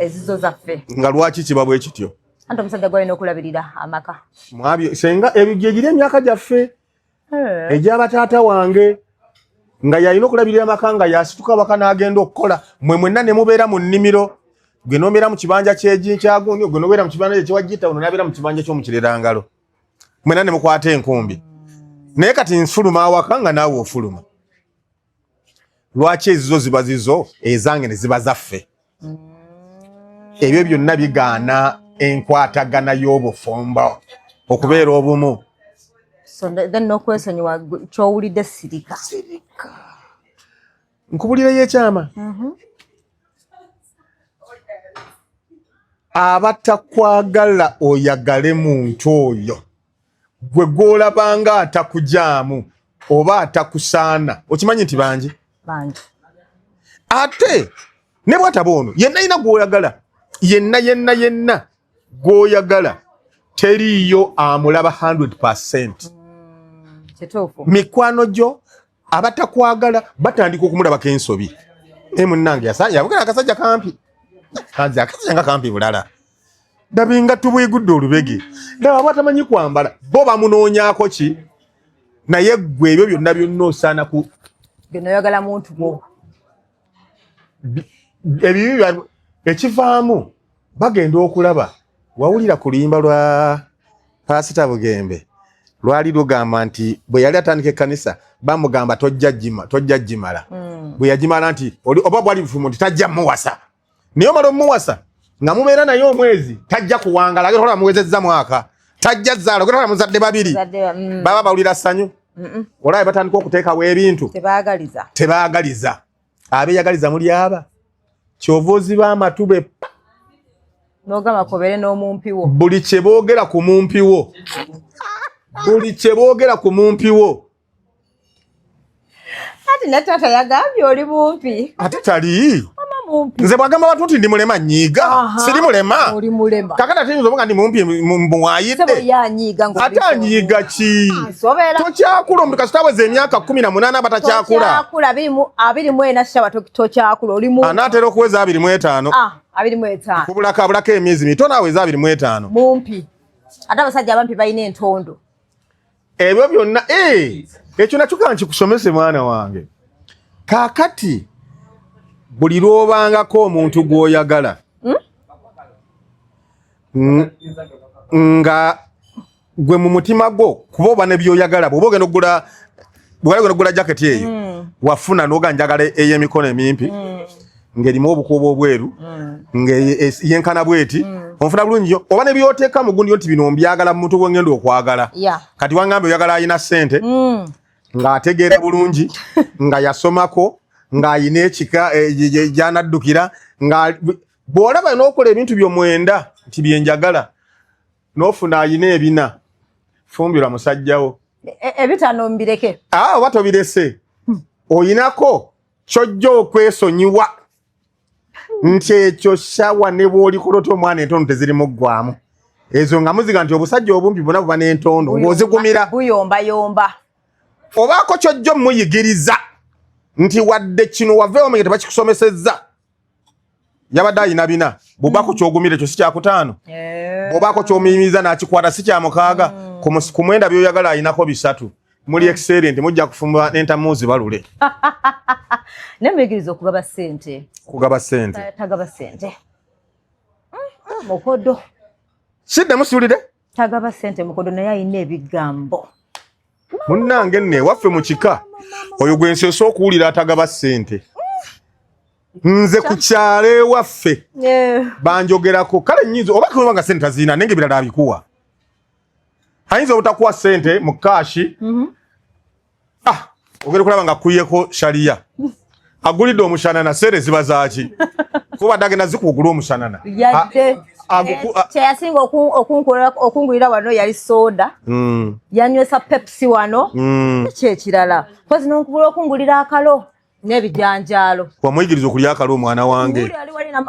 ezizo zaffe nga lwaki kiba bwe kityo anti omusajja gwalina okulabirira amaka mwabyo senga ebyo gyegiri emyaka gyaffe egy'abataata wange nga yalina okulabirira amaka nga yasituka waka n'agenda okukola mwe mwenna ne mubeera mu nnimiro gwe n'obeera mu kibanja ky'ekyagundi gwe n'obeera mu kibanja ky'ekiwajjita ono n'abeera mu kibanja ky'omukirerangalo mwenna ne mukwata enkumbi naye kati nfuluma awaka nga naawe ofuluma lwaki ezizo ziba zizo ezange ne ziba zaffe ebyo byonna bigaana enkwatagana y'obufumbo okubeera obumu so then n'okwesonyiwa ky'owulidde sirika nkubulirayo ekyama abatakwagala oyagale muntu oyo gwe gw'olabanga atakujaamu oba atakusaana okimanyi nti bangi ate ne bwataba ono yenna yina gw'oyagala yenna gw'oyagala teriiyo amulaba 100%. Mikwano gyo abatakwagala batandika okumulabako ensobi munnange yabugala akasajja kampi kanze akasajja nga kampi bulala dabinga tubwigudde olubege daba bwatamanyi kwambala bo bamunoonyako ki naye gwe ebyo byonna byonna osaana ku genoyagala muntu gwo ebibi ekivaamu bagenda okulaba wawulira ku luyimba lwa Pasita Bugembe lwali lugamba nti bwe yali atandika ekkanisa bamugamba tojja jimala bwe yagimala nti oba bwali bufumo nti tajja muwasa naye omala omuwasa nga mubeera naye omwezi tajja kuwangala agetola muwezezza mwaka tajja zzaala ogetola muzadde babiri baba bawulira ssanyu olaabe batandika okuteekawo ebintu tebaagaliza abeeyagaliza muli aba kyova oziba amatube n'ogamba kobere n'omumpiwo buli kye boogera ku mumpiwo ati ne taata yagambye oli mumpi ate tali nze bwagamba abantu nti ndi mulema nyiiga siri mulema kakati ate nze obuga ndi mumpi muwayidde ate anyiiga ki tokyakula omuntu kasita aweza emyaka 18 batakyakula 24 shawa tokyakula oli mumpi anaatera okuweza 25 kubulako emyezi mitono aweza 25 mumpi ate abasajja abampi balina entondo ebyo byonna ekyo nakyo kankikusomese mwana wange kaakati buli lwobangako omuntu gw'oyagala nga gwe mu mutima gwo kuba oba ne by'oyagala bw'oba ogenda okugula jaketi eyo wafuna n'oga njagala ey'emikono emimpi ng'erimu obukuubo obweru ng'yenkana bweti onfuna bulungi oba ne by'oteeka mu gundi nti bino mbyagala mu muntu gw'ongenda okwagala kati wangamba oyagala alina ssente ng'ategeera bulungi nga yasomako ng'ayina ekika gy'anaddukira bw'olaba n'okola ebintu by'omwenda nti byenjagala n'ofuna ayina ebina fumbirwa musajjawo ebitano mbireke oba tobirese oyinako kyojja okwesonyiwa nti ekyo shawa ne bw'olikolota omwana entondo tezirimu ggwamu ezo nga muziga nti obusajja obumpi bwonna buba n'entondo ng'ozigumira buyombayomba obaako kyojja omuyigiriza nti wadde kino waveewo menye tebakikusomesezza yabadde ayina bina bw'obaako ky'ogumira ekyo si kya 5 bw'obaako ky'omuyimiriza n'akikwata si kya 6 ku mwenda by'oyagala ayinako 3 muli excellent mujja kufumba n'entamuuzi balule nemuyigiriza okugaba ssente tagaba ssente mukodo sidde musiwulire tagaba ssente mukodo naye ayina ebigambo munnange nne waffe mu kika oyo gwe nseese okuwulira atagaba ssente nze ku kyale waffe banjogerako kale nyinzo oba kubanga sente zina nenge birala abikuwa hayinza obutakuwa sente mu kashi ogere kulaba nga kuyeko sharia agulidde omushanana sere ziba zaki kuba dagenda zikugula omushanana kyeyasinga okungulira wano yali soda yanywesa Pepsi wano kyekirala kozi nonkubula okungulira akalo n'ebijanjaalo wamuyigiriza okulya akalo omwana wange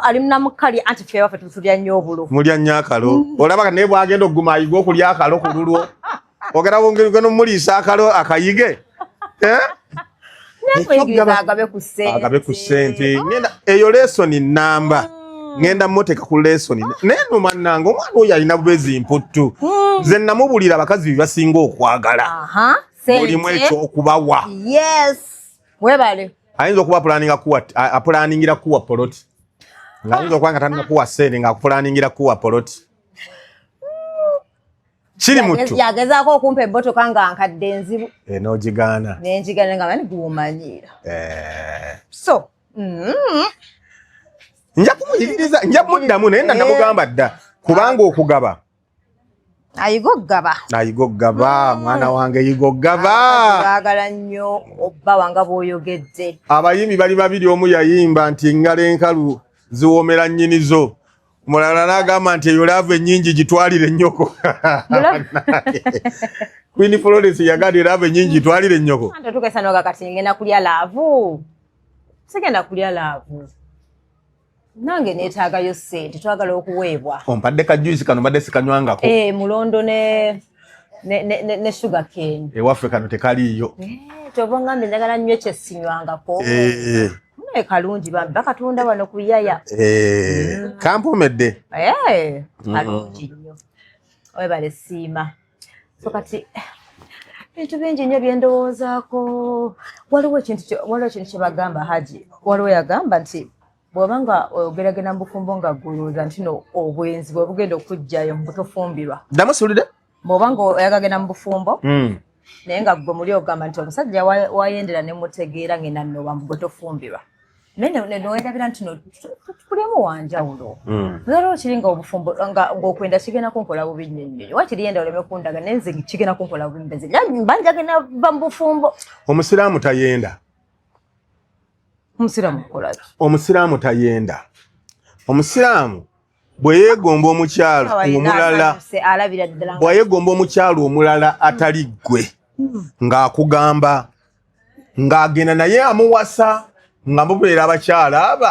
ali namukali anti ffe waffe tulya nnyo obulo mulya nnyo akalo olaba naye bwagenda okuguma ayiga okulya akalo ku lulwo ogera wongera muliisa akalo akayige agabe ku ssente eyo lesoni namba ngenda moteka ku lesoni nenuma nange omwana oyo alina bwezi mputtu nze namubulira abakazi bebasinga okwagala mulimu ekyokubawa webale ayinza okuba apulaningira kuwa poloti ngayinza okuba nga talina kuwa sente nga akupulaningira kuwa poloti kiri mutu yagezaako okumpa ebbotoka nga nkadde enzibu n'ogigaana nenjigana nga mani guwumanyira so nja kumuyigiriza nja kumuddamu naye ndamugamba dda kubanga okugaba ayiga okugaba mwana wange yiga okugaba baagala nnyo obba wanga bw'oyogedde abayimbi bali babiri omu yayimba nti engalo enkalu ziwoomera nnyinizo mulala n'agamba nti eyo laavu ennyingi gitwalire nnyoko Queen Florence yagadde laavu ennyingi gitwalire nnyoko tukesa noga kati ngenda kulya laavu sigenda kulya laavu nange neetaagayo ssente twagala okuweebwa ompadde kajuisi kano mbadde sikanywangako mulondo ne sugar cane ewaffe kano tekaliiyo toba ngambe njagala nnyo kyesinywangako naye kalungi bakatunda wano ku yaya kampomedde kalungi nnyo webale siima so kati bintu bingi nnyo byendowoozaako waliwo ekintu kyebagamba Haji waliwo yagamba nti bw'obanga ogeragena mu bufumbo nga gulooza nti no obwenzi bwe bugenda okujjayo mu butofumbirwa damusulide bw'obanga oyagagena mu bufumbo naye nga gwe muli ogamba nti omusajja wayendera ne mutegeera ngenda nnoba mu butofumbirwa naye nowendabira nti no tukuliemu wanjawulo lero okiri nga obufumbo ng'okwenda kigenda kunkola bubi nnyo wakiri yenda oleme kundaga naye nze kigenda kunkola bubi mbeze banjagenda va mu bufumbo omusiraamu tayenda omusiraamu tayenda omusiraamu bwe yeegomba omukyalo omulala bw'ayegomba omukyalo omulala atali ggwe ng'akugamba ng'agenda naye amuwasa nga mubeera abakyala aba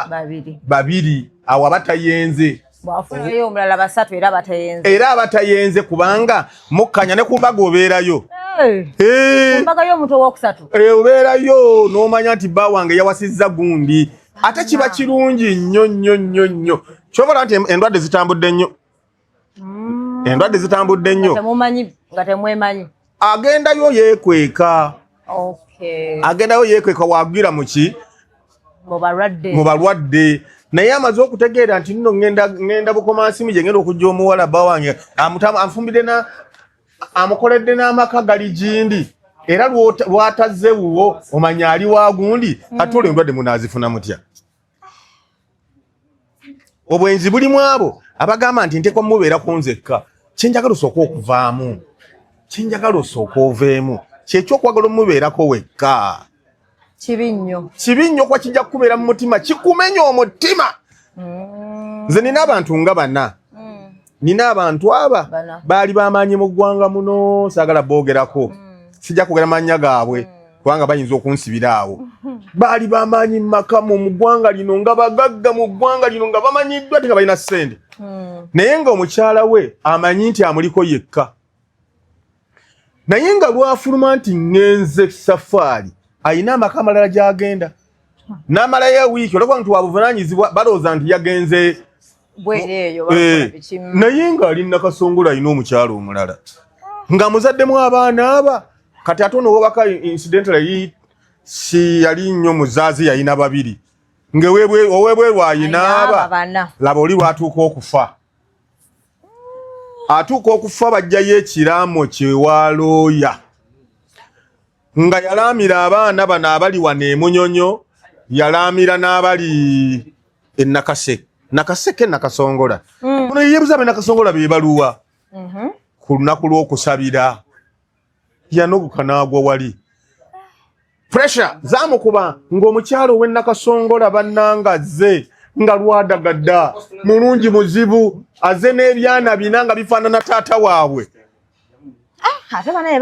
babiri awo abatayenze era abatayenze kubanga mukkanya ne ku mbaga obeerayo obeerayo n'omanya nti bba wange yawasizza gundi ate kiba kirungi nnyo nnyo nnyo nnyo kyobola nti endwadde zitambudde nnyo agendayo yeekweka wagwira muki mu balwadde naye amaze okutegeera nti nno ngenda bukomansimu gye ngenda okujja omuwala bba wange anfumbidde amukoledde n'amaka gali gindi era lwatazze wuwo omanya ali wagundi ate olwo endwadde munaazifuna mutya obwenzi bulimu abo abagamba nti ntekwa mubeerako nzekka kyenjagala osooka okuvaamu kyenjagala osooka oveemu kyekyokwagala omubeerako wekka kibi nnyo kwa kijja kukubeera mu mutima kikumenya omutima nze nina abantu nga bana nina abantu aba baali bamaanyi mu ggwanga muno saagala boogerako sijja kugera mannya gaabwe kubanga bayinza okunsibira awo baali bamaanyi maka mu ggwanga lino nga bagagga mu ggwanga lino nga bamanyiddwa ate nga balina ssente naye nga omukyala we amanyi nti amuliko yekka naye nga lwafuluma nti ngenze safaari ayina amaka amalala gy'agenda n'amalayo ewiiki olwokuba nti wabuvunaanyizibwa balowooza nti yagenze naye ng'ali nakasongola alina omukyalo omulala nga muzaddemu abaana aba kati ate onoobaka incidentally si yali nnyo muzaazi yalina babiri ng'oweebweru ayina aba laba oli lwatuuka okufa bajjayo ekiraamo kyewalooya nga yalaamira abaana bano abali wano emunyonyo yalamira n'abali nakaseke nakasongola ono yebuza be nakasongola be baluwa ku lunaku lw'okusabira yanoguka n'agwa wali pressure zamukuba ng'omukyalo we nakasongola bannanga azze nga lwadagadda mulungi muzibu azze n'ebyana bina nga bifaanana taata waabwe ate banaye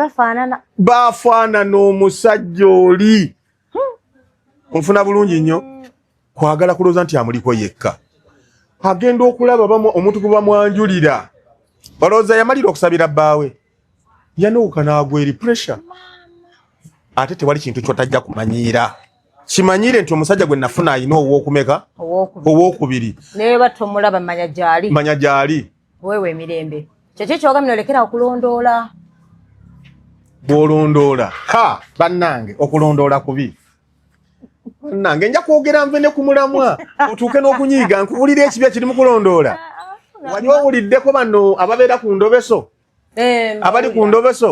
bafaanana omusajja oli onfuna bulungi nnyo kwagala kulooza nti amuliko yekka agenda okulaba omuntu gwe bamwanjulira balowooza yamalira okusabira bbaawe yanowuka n'agwa eri pressure ate tewali kintu kyotajja kumanyiira kimanyire nti omusajja gwe nafuna ayina ow'okumeka ow'okubiri naye batomulaba manya gyali wewe emirembe kyekyo kyogamira olekera okulondoola bw'olondoola bannange okulondoola kubi bannange nja kwogera nve ne ku mulamwa otuuke n'okunyiiga nkubulira ekibya kiri mu kulondoola wali owuliddeko bano ababeera ku ndobeso abali ku ndobeso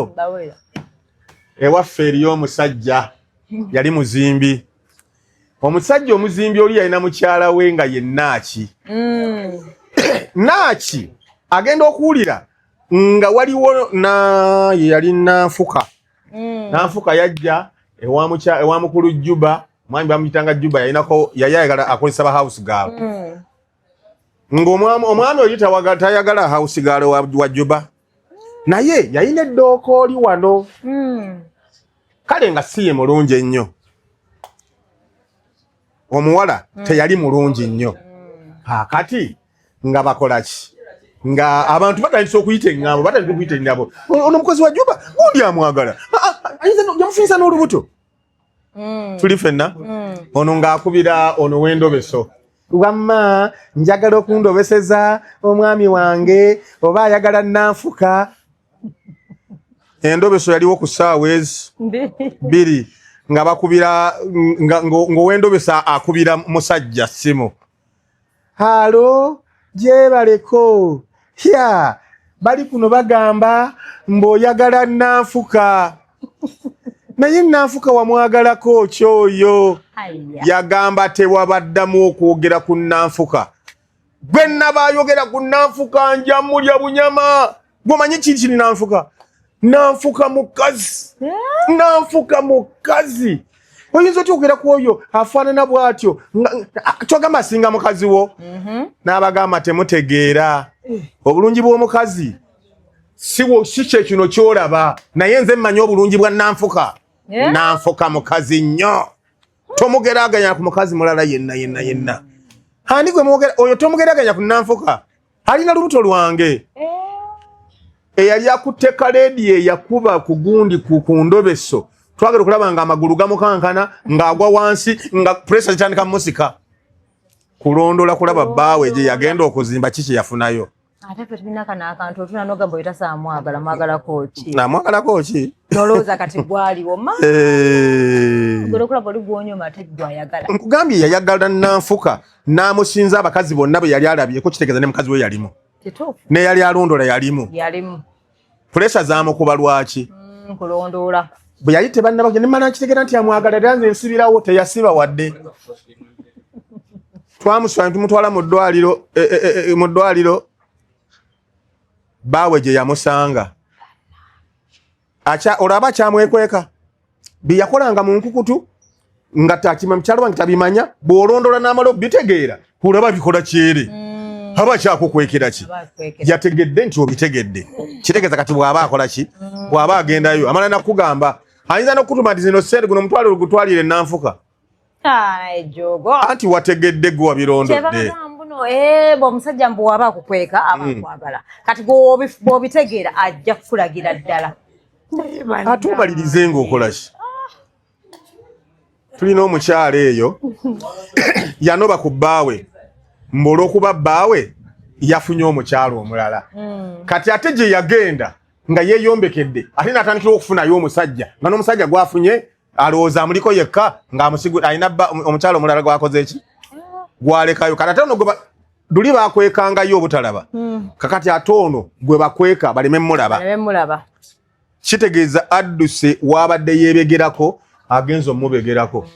ewaffe eriyo omusajja yali muzimbi omusajja omuzimbi oli yalina mukyala we nga ye Naaki Naaki agenda okuwulira nga waliwo ye yali Nanfuka Nanfuka yajja ewa mukulu Juba mwami bamuyitanga Juba yali ayagala akozesa ba house girl ng'omwami oli tayagala house girl wa Juba naye yalina eddooko oli wano kale nga si ye mulungi ennyo omuwala teyali mulungi nnyo kati nga bakola ki nga abantu batandise okuyita eŋŋambo batandise okuyita ennyabo ono mukozi wa Juba gundi amwagala yamufinisa n'olubuto tuli fenna ono ng'akubira ono w'endobeso wamma njagala okundobeseza omwami wange oba ayagala Nanfuka endobeso yaliwo ku ssaawa ezi 2 nga bakubira ng'owendobesa akubira musajja simu halo gyebaleko bali kuno bagamba mb'oyagala Nanfuka naye Nanfuka wamwagalako kyoyo yagamba tewabaddamu okwogera ku Nanfuka gwe nabayogera ku Nanfuka njamulya bunyama gwomanyi kiri Nanfuka Nanfuka mukazi oyinza otya okugera ku oyo afaanana bw'atyo kyogamba asinga mukazi wo n'abagamba temutegeera obulungi bw'omukazi si kye kino kyolaba naye nze mmanyi obulungi bwa Nanfuka Nanfuka mukazi nnyo tomugeraganya ku mukazi mulala yenna hani gwe oyo tomugeraganya ku Nanfuka alina lubuto lwange eyali akutte kaleedi eyakuba ku gundi ku ndobeso twagala okulaba nga amagulu gamukankana ng'agwa wansi nga pressure zitandika musika kulondola kulaba bbaawe gye yagenda okuzimba kiki yafunayo ate tetulina n'akantu otuna n'ogamba oyo tasaamwagalako ki nolowooza kati gwaliwo gwe okulaba oli gwonyoma ate gwayagala nkugambye yayagala Nanfuka n'amusinza abakazi bonna bwe yali alabyeko kitegeeza ne mukazi we yalimu ne yali alondola yalimu pressure zamukuba lwaki kulondoola bwe yali tebannabagya ne mmala nkitegeera nti amwagala era nze nsibirawo teyasiba wadde twamuswanya tumutwala mu ddwaliro baawe gye yamusanga olaba akyamwekweka bye yakolanga mu nkukutu nga takima mukyalo wange tabimanya bw'olondola n'amala obitegeera olaba bikola kyere aba kyakukwekera ki yategedde nti obitegedde kitegeeza kati bw'aba akola ki bw'aba agendayo amala nakugamba ayinza n'okutuma nti zino sente guno omutwalo ogutwalire Nanfuka anti wategedde gwe wabirondodde omusajja mbu waba akukweka aba akwagala kati bw'obitegeera ajja kukulagira ddala ate omalirize ng'okola ki tulina omukyalo eyo yanoba ku bbaawe olw'okuba bbaawe yafunye omukyalo omulala kati ate gye yagenda nga yeeyombekedde ate n'atandikira okufunayo omusajja nga n'omusajja gwafunye alowooza amuliko yekka ng'amusigula alina omukyalo omulala gwakoze eki gwalekayo kati ate ono luli bakwekangayo obutalaba kakati ate ono gwe bakweka baleme mulaba kitegeeza adduse wabadde yeebegerako agenza omubegerako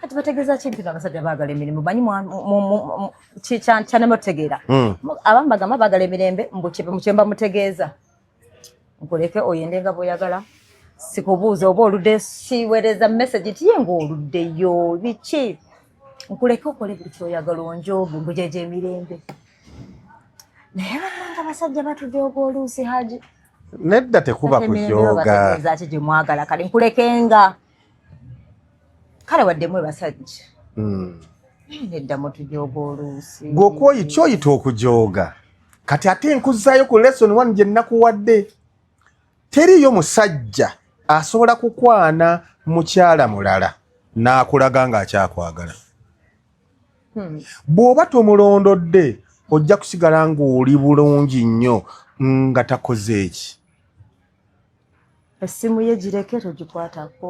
Ati bategeza kintu n'abasajja baagala emirimu banyi kyane mutegeera abamu bagamba baagala emirembe mukyemba mutegeeza nkuleke oyende nga bw'oyagala sikubuuza oba oludde siweereza message tiye ng'oluddeyo biki nkuleke okole buli kyoyagala onjooge mbujeje emirembe naye bannanga abasajja batujooga oluusi Haji nedda tekuba kujooga ati gye mwagala kale nkulekenga kale wadde mwe basajja nedda mutujooga oluusi gwe kyoyita okujooga kati ate nkuzaayo ku lesson 1 gye nnakuwadde teriyo musajja asobola kukwana mukyala mulala n'akulaga ng'akyakwagala bw'oba tomulondodde ojja kusigala ng'oli bulungi nnyo nga takoze eki essimu ye gireke togikwatako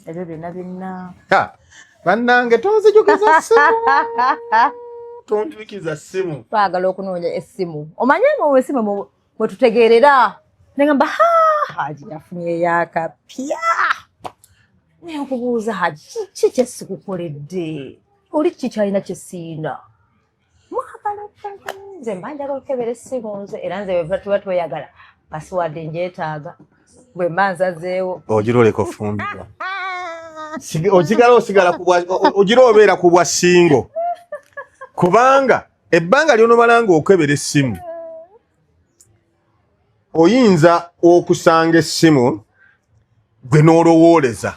ebyo byonna bannange tonzijukisa ssimu tonjukiza ssimu twagala okunoonya essimu omanye nga essimu mwe tutegeerera nengamba Haji yafunye eyakapya naye okubuuza Haji kiki kyesikukoledde oli kiki kyalina kyesiina mwagala nze mba njagala okukebera essimu nze era nze tuba tweyagala pasiwadde njeetaaga bwe mba nzazeewo ogiroleka ofumbirwa ogira obeera ku bwa singo kubanga ebbanga ly'onomala ng'okebera essimu oyinza okusanga essimu gwe n'olowooleza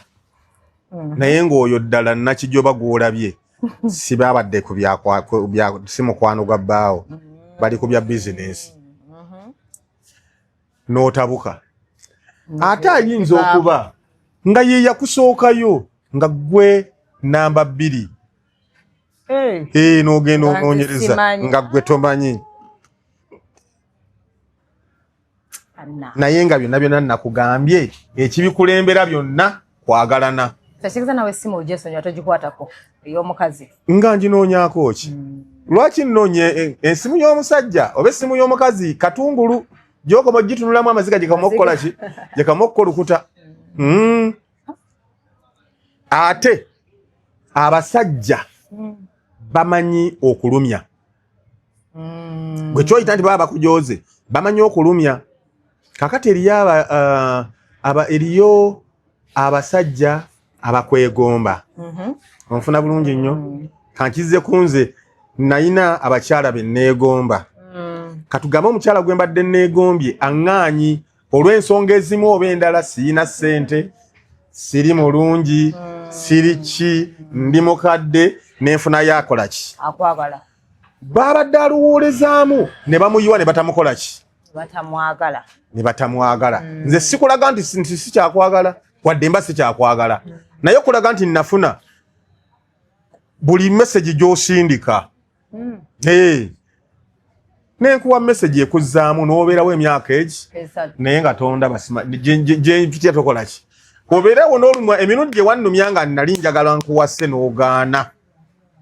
naye ng'oyo ddala nakijoba gw'olabye si baabadde ku si mukwano gwa bbaawo bali ku bya bizinesi n'otabuka ate ayinza okuba nga ye yakusookayo nga gwe namba 2 n'ogenda onoonyereza nga gwe tomanyi naye nga byonna nakugambye ekibikulembera byonna kwagalana tekiriza nawe essimu ogyesonyiwa togikwatako ey'omukazi nga nginoonyaako ki lwaki nnoonye ensimu y'omusajja oba essimu y'omukazi katungulu gy'okoma ogitunulamu amaziga gyekamuokukola ki gyekamuokukolukuta ate abasajja bamanyi okulumya gwe kyoyita nti baba bakujooze bamanyi okulumya kakati eriyo abasajja abakwegomba onfuna bulungi nnyo kankize kunze nayina abakyala be neegomba katugambe omukyala gwe mbadde neegombye aŋŋaanyi olw'ensonga ezimu oba endala siyina ssente siri mulungi siri ki ndi mukadde nenfunayo akola ki akwagala babadde aluwoolezaamu ne bamuyiwa ne batamukola ki batamwagala ne batamwagala nze sikulaga nti sikyakwagala wadde mba sikyakwagala naye okulaga nti nafuna buli message gy'osindika nenkuwa message ekuzzaamu n'obeerawo emyaka egi naye nga tonda basima gye tokola ki obeerawo n'olumwa emirundi gye wannumya nga nali njagala nkuwase n'ogaana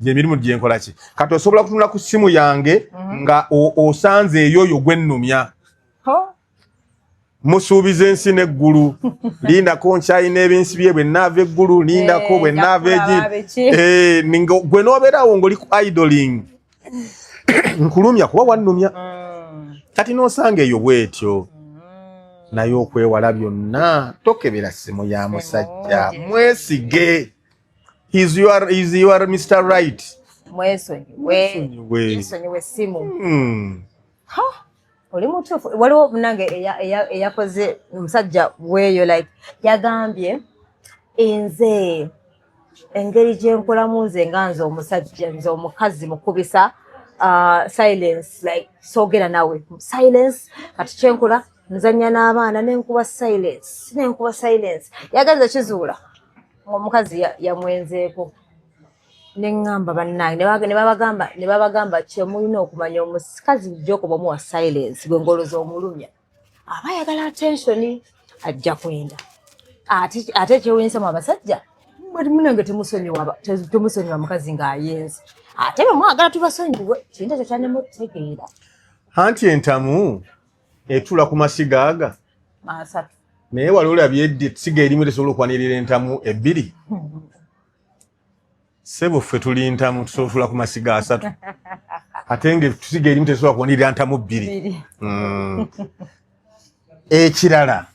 gyemirimu gye nkola ki kati osobola kutunula ku ssimu yange nga osanze eyoyo gwe nnumya musuubiza ensi n'eggulu lindako nkyayina ebinsi bye bwe nnaava eggulu lindako bwe nnaava egi gwe n'obeerawo ng'oli ku idling nkulumya kuba wannumya kati n'osanga eyo bwetyo naye okwewala byonna tokebera ssimu ya musajja mwesige is your Mr. Right mwesonyiwe essimu oli mutuufu waliwo munange eyakoze omusajja weeyo like yagambye nze engeri gyenkolamu nze nga nze omusajja nze omukazi mukubisa silence like soogera nawe silence kati kyenkola nzanya n'abaana nenkuba silence yaganza kizuula omukazi yamwenzeeko neŋŋamba bannange ne babagamba kyemulina okumanya omukazi gy'okuba omuwa silence gwe ngoloza omulumya aba ayagala attention ajja kwenda ate ekyewunyisa mu abasajja munange temusonyiwa mukazi ng'ayenze ate bwe mwagala tubasonyiwe kintu ekyo kyannemutegeera anti entamu etula ku masiga aga asatu naye wali olabye eddi siga erimu tesobola okwanirira entamu 2 Sebo ffe tuli ntamu tusobola ku masiga asatu. Ate nge tusiga erimu tesobola kuwonera ntamu bbiri. Ekirala.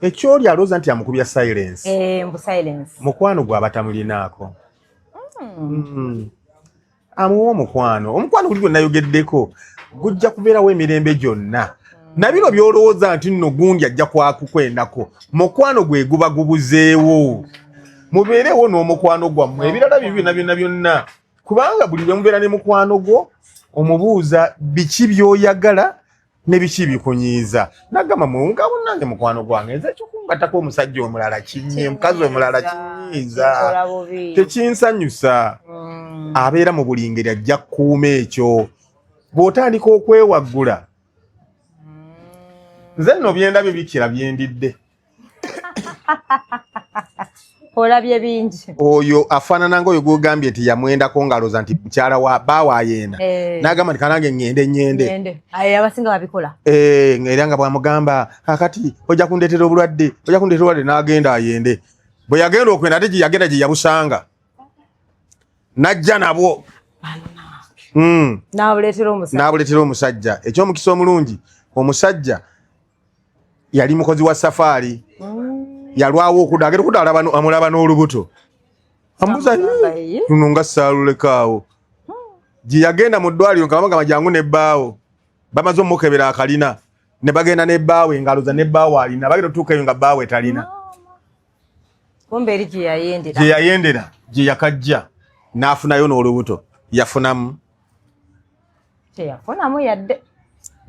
Ekyoli alooza nti amukubya silence. Mbu silence. Mukwano gwa batamulinaako. Amuwa omukwano. Omukwano guli gwe nayogeddeko gujja kubeerawo emirembe gyonna. Na bino byolowooza nti nno gundi ajja kwakukwendako. Mukwano gwe guba gubuzeewo. Mubeerewo n'omukwano gwammwe ebirala byonna byonna. Kubanga buli lwe mubeera ne mukwano gwo omubuuza biki by'oyagala ne biki bikunyiiza. Nagamba mungawo nange mukwano gwange nze kyokungatako omusajja omulala kinye mukazi omulala kinyiiza. Tekinsanyusa. Abeera mu buli ngeri ajja kukuuma ekyo. Bw'otandika okwewaggula nze nno byendabye bikira byendidde. Olabye bingi. Oyo afaanana ng'oyo gw'ogambye nti yamwendako ng'alooza nti mukyala wa baawaayenda. N'agamba nti kanange ngende. Abasinga babikola. Era nga bw'amugamba akati ojja kundeetera obulwadde n'agenda ayende. Bwe yagenda okwenda ate gye yagenda gye yabusanga. Najja nabwo. N'abuleetera omusajja. Eky'omukisa omulungi omusajja yali mukozi wa safaari. Yalwawo okudda agenda okudda amulaba n'olubuto. Ambuza luno nga saalulekaawo. Gye yagenda mu ddwaliro nga bamugamba jangu n'ebbaawo. Bamaze omukebera akalina. Ne bagenda n'ebbaawe ng'alooza n'ebbaawo alina. Bagenda otuuka eyo nga bbaawe talina. Kumbe eri gye yayendera. Gye yayendera, gye yakajja. N'afunayo n'olubuto. Yafunamu. Teyafunamu yadde.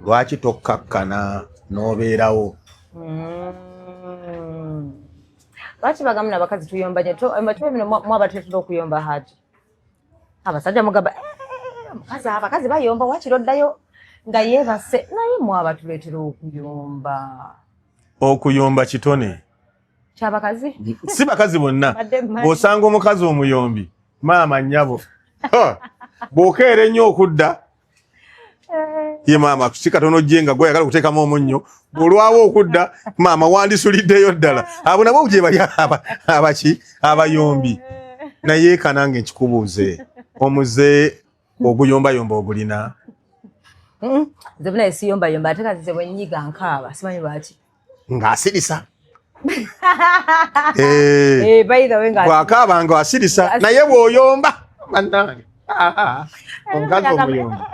Lwaki tokkakkana n'obeerawo? Lwaki bagamu n'abakazi tuyomba nnyo? Ematuba bino mwaba tetera okuyomba haji. Abasajja mugamba abakazi bayomba wakiro ddayo nga yeebase naye mwaba tuleetera okuyomba. Okuyomba kitone. Kyabakazi? Si bakazi bonna. Bw'osanga omukazi omuyombi maama nnyabo. Bw'okeera ennyo okudda ye maama si katono ojjenga gwe ayagala okuteekamu omunnyo. Bw'olwawo okudda maama wandisuliddeyo ddala. Abo nabo gye bali abayombi. Naye kanange nkikubuuze omuze oguyombayomba ogulina? Nze bunaye siyombayomba ate kazize bwe nnyiga nkaaba simanyi lwaki. Ng'asirisa. Bw'akaaba nga asirisa naye bw'oyomba bannange. Omukazi omuyomba.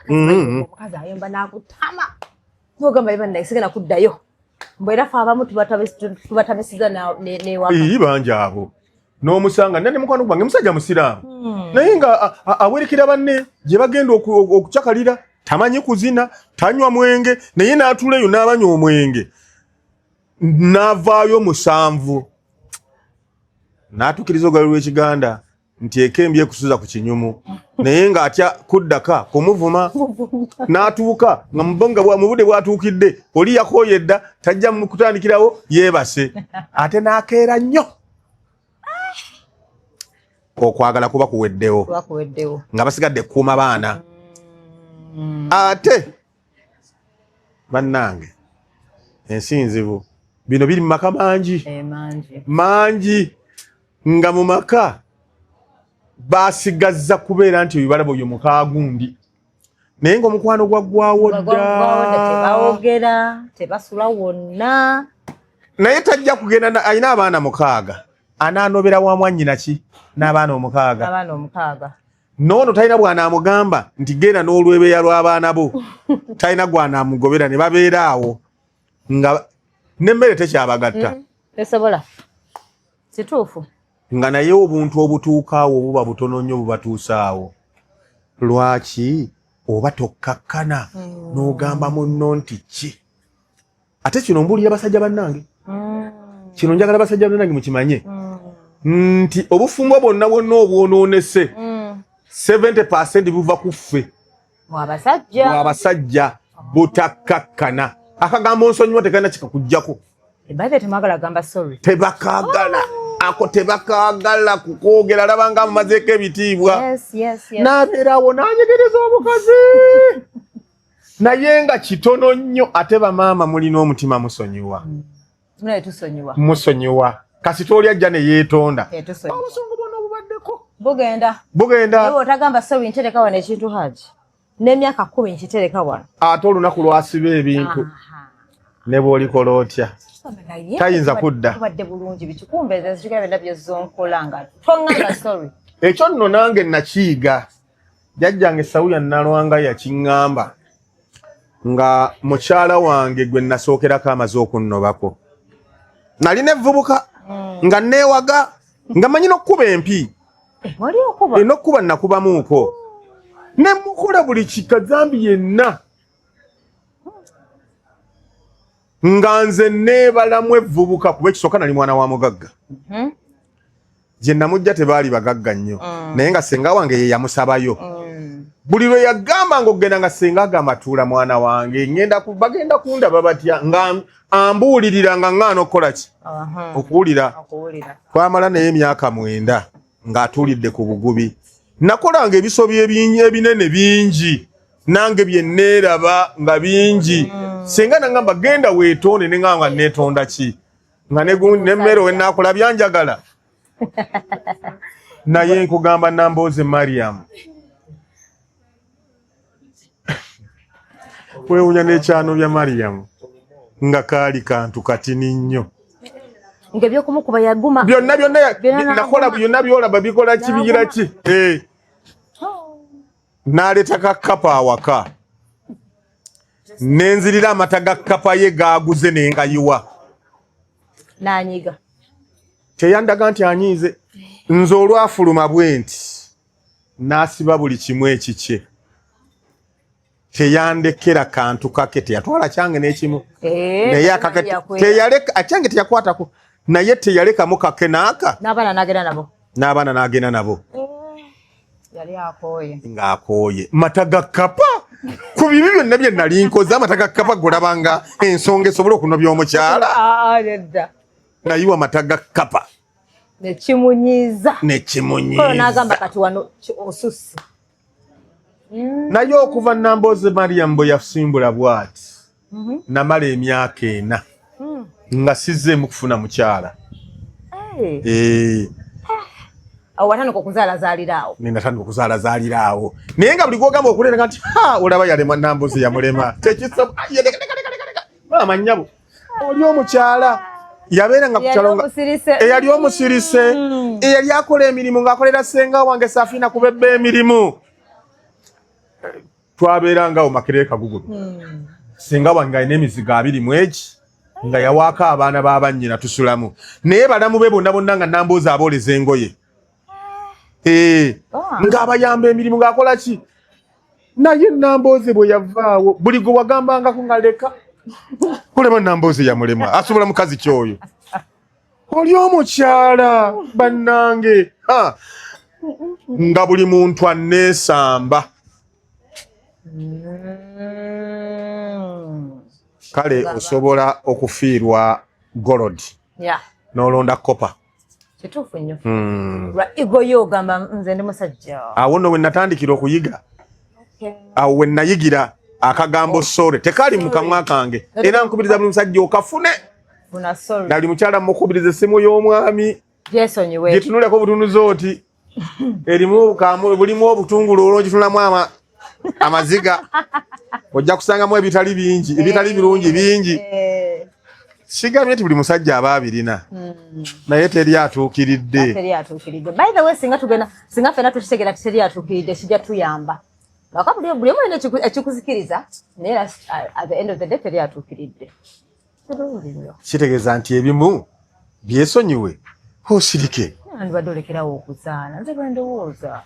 Omukazi ayomba n'akutama. N'ogamba bannaye sigenda kuddayo. Mbwera ffe abamu tubatamisiza n'ewaka. Bangi abo. N'omusanga nane mukwano gwange musajja musiraamu. Naye nga awerekera banne gye bagenda okucakalira. Tamanyi kuzina, tanywa mwenge, naye n'atuula eyo n'abanywa omwenge. N'avaayo 7. N'atuukiriza olugalo lw'Ekiganda nti ekembi ekusuza ku kinyumu. Naye ng'atya kuddaka kumuvuma. N'atuuka nga mu budde bw'atuukidde oli yakooyedda tajja mu kutandikirawo yeebase. Ate n'akeera nnyo. Okwagala kuba kuweddewo. Nga basigadde kuuma baana. Ate bannange ensi nzibu. Bino biri mu maka mangi. Nga mu maka basigazza kubeera nti ebibalabo oyo muka gundi. Naye ng'omukwano gwaggwawo dda. Tebawogera, tebasula wonna. Naye tajja kugenda alina abaana 6. Anaanobera wa mwannyina ki n'abaana 6. Noono talina bw'anaamugamba nti genda n'olwebeeya lw'abaana bo. Talina gw'anaamugobera ne babeera awo. Nga n'emmere tekyabagatta. Tesobola. Kituufu. Nga naye obuntu obutuukaawo buba butono nnyo bubatuusaawo. Lwaki oba tokkakkana n'ogamba munno nti ki? Ate kino mbuulira basajja bannange. Kino njagala basajja bannange mukimanye. Nti obufumbo bwonna obwonoonese 70% buva ku ffe. Abasajja butakkakkana. Akagambo nsonyiwa tekalina kikakuggyako. Ebbaze temwagala gamba sorry. Tebakaagala. Ako tebakaagala kukoogera labanga mumazeeko ebitiibwa. N'abeerawo n'anyegereza obukazi. Naye nga kitono nnyo ate bamaama mulina omutima musonyiwa. Naye tusonyiwa. Musonyiwa. Kasita oli ajja ne yeetonda. Tusonyiwa. Obusongo bwonna obubaddeko. Bugenda. Ewo otagamba so wintereka wana ekintu Haji. N'emyaka 10 nkitereka wana. Ate olunaku lwasiba ebintu. Ne bw'olikola otya. Tayinza kudda. Tubadde bulungi bitukumbeza zikira bendabyo zonkolanga. Tonganga sorry. Ekyo nno nange nakiyiga. Jjajjange Sawuya Nalwanga yakiŋŋamba nga mukyala wange gwe nasookerako amaze okunnobako. Nali nevvubuka nga neewaga nga manyi n'okkuba empi. Wali okuba? N'okkuba nakubamuuko. Ne mukola buli kikazambi yenna. Nga nze neebalamu evvubuka kuba ekisooka nali mwana wa mugagga. Gye namujja tebaali bagagga nnyo. Naye nga ssenga wange ye yamusabayo. Buli lwe yagamba ng'ogenda nga ssenga agamba tuula mwana wange bagenda kundaba batya nga ambuulirira nga ŋŋaana okukola ki? Okuwulira. Twamala naye emyaka 9 ng'atuulidde ku bugubi. Nakolanga ebisobi ebinene bingi nange bye neeraba nga bingi. Senga nangamba genda weetonde ne nga neetonda ki? Nga n'emmere we naakola byanjagala. Naye nkugamba Nambooze Mariam. Weewunya n'ekyano bya Mariam nga kaali kantu katini nnyo. Ng'ebyokumukuba yaguma. Byonna nakola byonna byolaba bikola ki bigira ki? N'aleeta kakkapa awaka. Nenzirira amata ga kkapa ye gaaguze ne ngayiwa. N'anyiga. Teyandaga nti anyiize. Nze olwafuluma bwe nti n'asiba buli kimu ekikye. Teyandekera kantu kake teyatwala kyange n'ekimu. Naye akake teyaleka akyange teyakwatako. Naye teyalekamu kake naaka. N'abaana n'agenda nabo. Yali akooye. Ng'akooye. Mata ga kkapa. Ku bibi byonna bye nali nkoze amata ga kkapa golabanga ensonga esobola okunobya omukyala. Nedda. Nayiwa mata ga kkapa. Nekimunyiza. Kono n'agamba kati wano osusse. Naye okuva Nambooze Mariam bwe yasimbula bw'ati. Namala emyaka 4. Nga sizzeemu kufuna mukyala. Watandika okuzaala-zaaliraawo. Natandika okuzaala-zaaliraawo. Naye nga buli gwogamba okuleera nti olaba yalemwa Nambooze yamulema. Tekisobola. Maama nnyabo. Oli omukyala. Yabeera nga kukyalo eyali omusirise. Eyali akola emirimu ng'akolera ssenga wange Safina kubebba emirimu. Twabeerangawo Makerere Kagugudu. Ssenga wange alina emizigo 2 mu egi nga yawaako abaana b'abannyina tusulamu. Naye balamu be bonna nga Nambooze abooleza engoye. Ng'abayamba emirimu ng'akola ki? Naye Nambooze bwe yavaawo buli gwe wagambangako nga leka. Olema Nambooze yamulema. Asobola mukazi kyoyo. Oli omukyala bannange. Nga buli muntu anneesamba. Kale osobola okufiirwa Gold. N'olonda Kopa. Kituufu nnyo. Ego yo ogamba nze ndi musajja. Awo nno we natandikira okuyiga. Awo we nayigira akagambo sore. Tekali mu kamwa kange. Era nkubiriza buli musajja okafune. Nali mukyala mukubiriza essimu y'omwami. Gyesonyiwe. Gitunuleko butunuzi oti. Erimu bulimu obutungulu olw'ogitunulamu amaziga. Ojja kusangamu ebitali bingi, ebitali birungi bingi. Sigambye nti buli musajja aba abirina. Naye teri atuukiridde. By the way, singa ffenna tukitegera teri atuukiridde kijja tuyamba. Lwaka buli omu alina ekikuzikiriza naye at the end of the day teri atuukiridde. Kitegeeza nti ebimu byesonyiwe osirike. Ndibadde olekerawo okuzaala. Nze bwe ndowooza.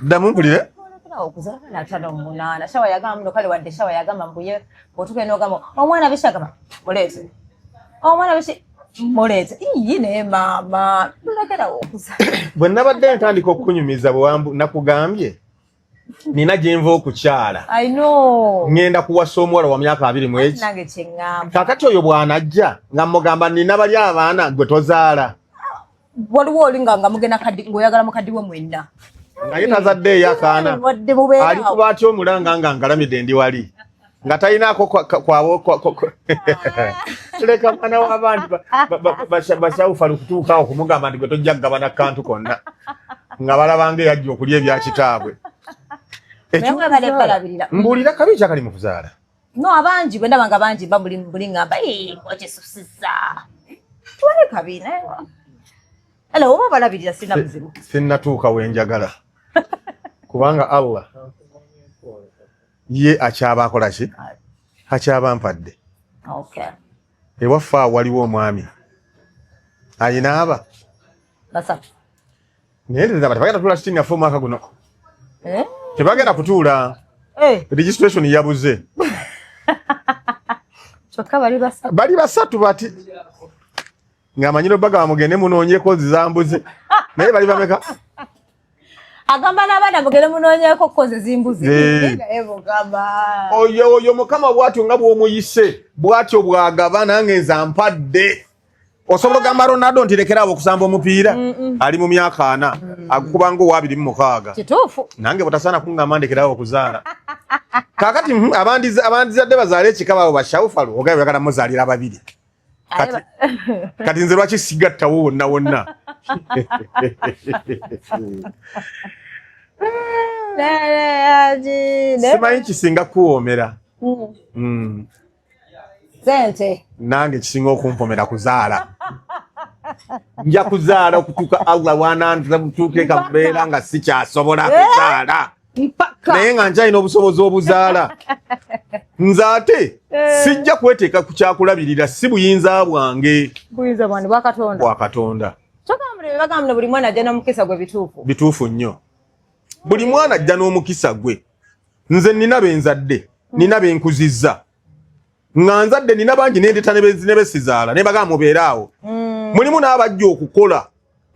Ddamu mpulire? Okuzaala n'atano mu 8. Shawa yagamba muno kale wadde shawa yagamba mbuye bw'otuuka n'ogamba omwana bishagamba muleete. Omwana bishi muleete. Iyi ne maama. Olekerawo okuzaala. Bwe nabadde ntandika okukunyumiza bwe nakugambye. Nina gye nva okukyala. I know. Ngenda kuwasa omuwala wa myaka 2 mu egi. Nange kye ŋŋamba. Kakati oyo bw'anajja nga mmugamba nina bali abaana gwe tozaala. Waliwo oli nga mugenda ng'oyagala mukaddi we mwenna. Naye tazaddeeyo akaana. Ali kuba atya omulanga nga ngalamidde ndi wali. Nga talinaako tuleka mwana w'abandi bashawufa okutuukaawo kumugamba nti gwe tojja kugabana kantu konna. nga balabange yajja okulya ebya kitaabwe. Mbulira kabi kyakali mu kuzaala. No abangi bwe ndaba nga bangi buli ngamba okisusiza. Tuwale kabi naye. Ala oba balabirira sina buzibu. Sinnatuuka wenjagala. Kubanga Allah ye akyaba akola ki? Akyaba mpadde. Okay. Ewaffe waliwo omwami ayina aba basatu naye tebagenda tutuula sitini yaffe omwaka guno tebagenda kutuula registration yabuze kyokka bali basatu bati ng'amanyiro bagamba mugende munoonyeko zizambuze naye bali bameka agamba n'abaana mugende munoonyeko koze zimbuze oyo mukama bw'atyo nga bw'omuyise bw'atyo bw'agaba nange nza mpadde osobola ogamba Ronaldo nti lekerawo okusamba omupiira ali mu myaka 4 agukuba nga 26 kituufu nange botasaana kungamba ndekerawo okuzaala kakati abandizadde bazaale ekikaba abo bashawufalu ogabe bagala muzaalira babiri kati nze lwaki sigattawo wonna simanyi kisinga kuwoomera sente nange kisinga okumpomera kuzaala nja kuzaala okutuuka Allah wanandiza mutuukeeka mubeera nga sikyasobola kuzaala naye nga nkyalina obusobozi obuzaala nze ate sijja kweteeka ku kyakulabirira si buyinza bwange buyinza bwani bwakatonda bagambye buli mwana ajja n'omukisa gwe bituufu nnyo buli mwana ajja n'omukisa gwe nze nina benzadde nina benkuzizza nga nzadde nina bangi nendeta ne besizaala ne bagamba mubeere awo mulimu n'abajja okukola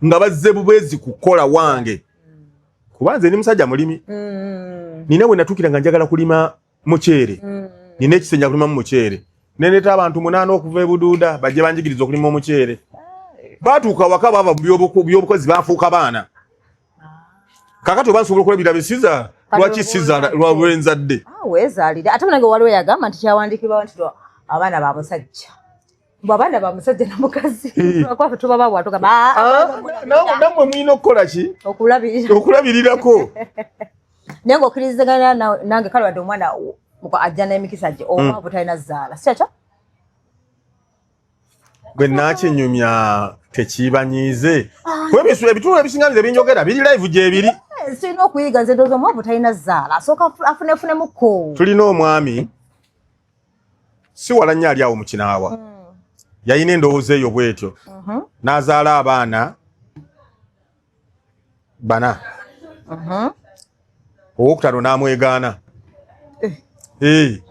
nga bazze bubezi kukola wange kuba nze ni musajja mulimi nina bwe natuukira nga njagala kulima muceere nina ekisenja kulima mu muceere nendeta abantu 8 okuva e Buduuda bajje banjigiriza okulima omuceere baatuuka waka bava byobukozi bafuuka baana kakati oba nsobola okulabira besizaala lwaki sizaala lwenzadde weezaalire ate nange waliwo yagamba nti kyawandikibwa nti abaana ba musajja abaana ba musajja namukazi lwakwaffe tubaba nammwe mulina okukola ki okulabirirako naye ng'okkiriziganya nange kale wadde omwana ajja n'emikisa gye omwavu talina zaala sikyakyo gwe nakinyumya tekibanyiize ebitulo ebisinga bize binjogera biri live gyebiri sirina okuyiga nze ndowooza omwavu talina zaala asooka afunefunemuko tulina omwami si wala nnyo ali awo mu Kinaawa yayina endowooza eyo bwetyo n'azaala abaana 4 owokutano n'amwegaana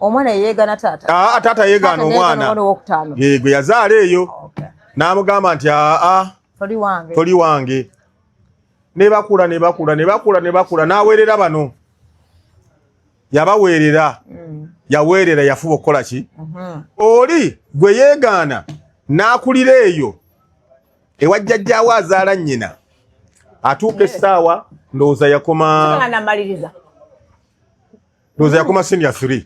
omwana yeyeegana taata taata yeegaana omwana gwe yazaala eyo n'amugamba nti toli wange ne bakula n'aweerera bano yabaweerera yaweerera yafuba okukola ki oli gwe yeegaana n'akulira eyo ewajjajjaawo azaala nnyina atuuka essaawa ndowooza yakoma senior 3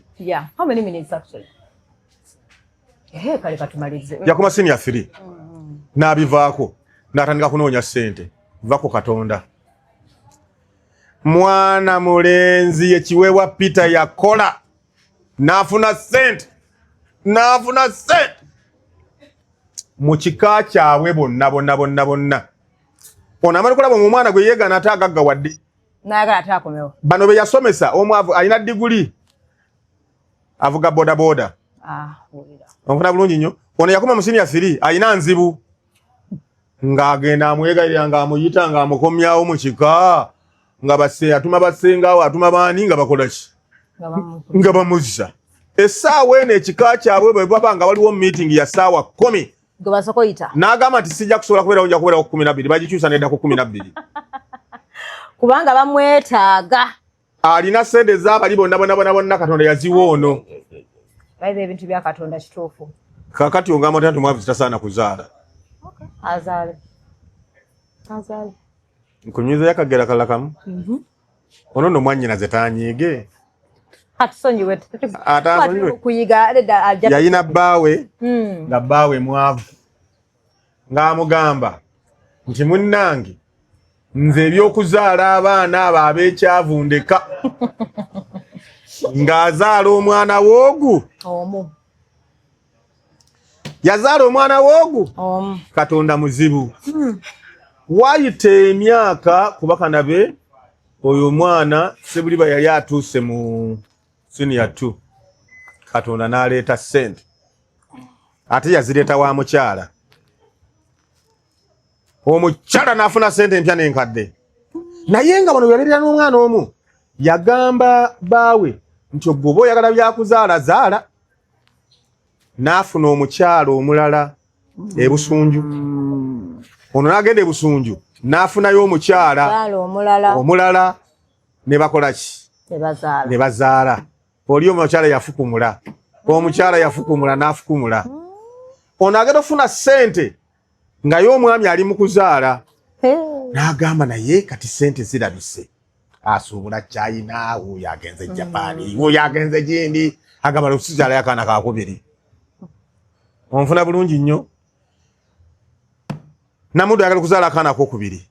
yakoma senior 3 n'abivaako n'atandika kunoonya ssente vako Katonda mwana mulenzi ekiweewa Peter yakola n'afuna ssente mu kika kyabwe bonna ono amala okulaba omwana gwe yeegaana ate agaggawadde n'ayagala ate akomewo bano be yasomesa omwavu alina diguli avuga bodaboda onfuna bulungi nnyo ono yakoma mu senior 3 alina nzibu ng'agenda amwegayirira ng'amuyita ng'amukomyawo mu kika nga atuma basengaawo atuma baani nga bakola ki nga bamuzza essaawa eno ekika kyabwe bwe baba nga waliwo meeting ya ssaawa 10 n'agamba nti sijja kusobola kubeerawo nja kubeerawo ku 12 bagikyusa nedda ku 12 kubanga bamwetaaga alina sente z'abali bonna Katonda yaziwa ono bayiba ebintu bya Katonda kituufu kakati ongamba nti omwavu zitasaana kuzaala azaale nkunywiza yakagera kalala kamu ono nno mwannyinaze tanyiige yayina bbaawe nga bbaawe mwavu ng'amugamba nti munnange nze ebyokuzaala abaana abo ab'ekyavundeka ng'azaala omwana w'ogu yazaala omwana w'ogu Katonda muzibu. Wayita emyaka kuba kanabe oyo omwana Sebuliba yali atuuse mu senior 2 Katonda n'aleeta ssente ate yazireeta wa mukyala. Omukyala n'afuna ssente empya n'enkadde naye nga bano yabeerera n'omwana omu yagamba baawe nti bw'oba oyagala byakuzaala zaala. N'afuna omukyala omulala e Busunju. Ono n'agenda e Busunju n'afunayo omukyala omulala ne bakola ki? Ne bazaala. Oli omukyala yafukumula. Omukyala yafukumula n'afukumula. Ono agenda ofuna ssente nga y'omwami ali mu kuzaala. N'agamba naye kati ssente zirabise. Asuubula China, oyo agenze Japan, oyo agenze gindi. Agamba lusizaala akaana kaakubiri. Onfuna bulungi nnyo. Namudu ayagala kuzaala akaana ak'okubiri.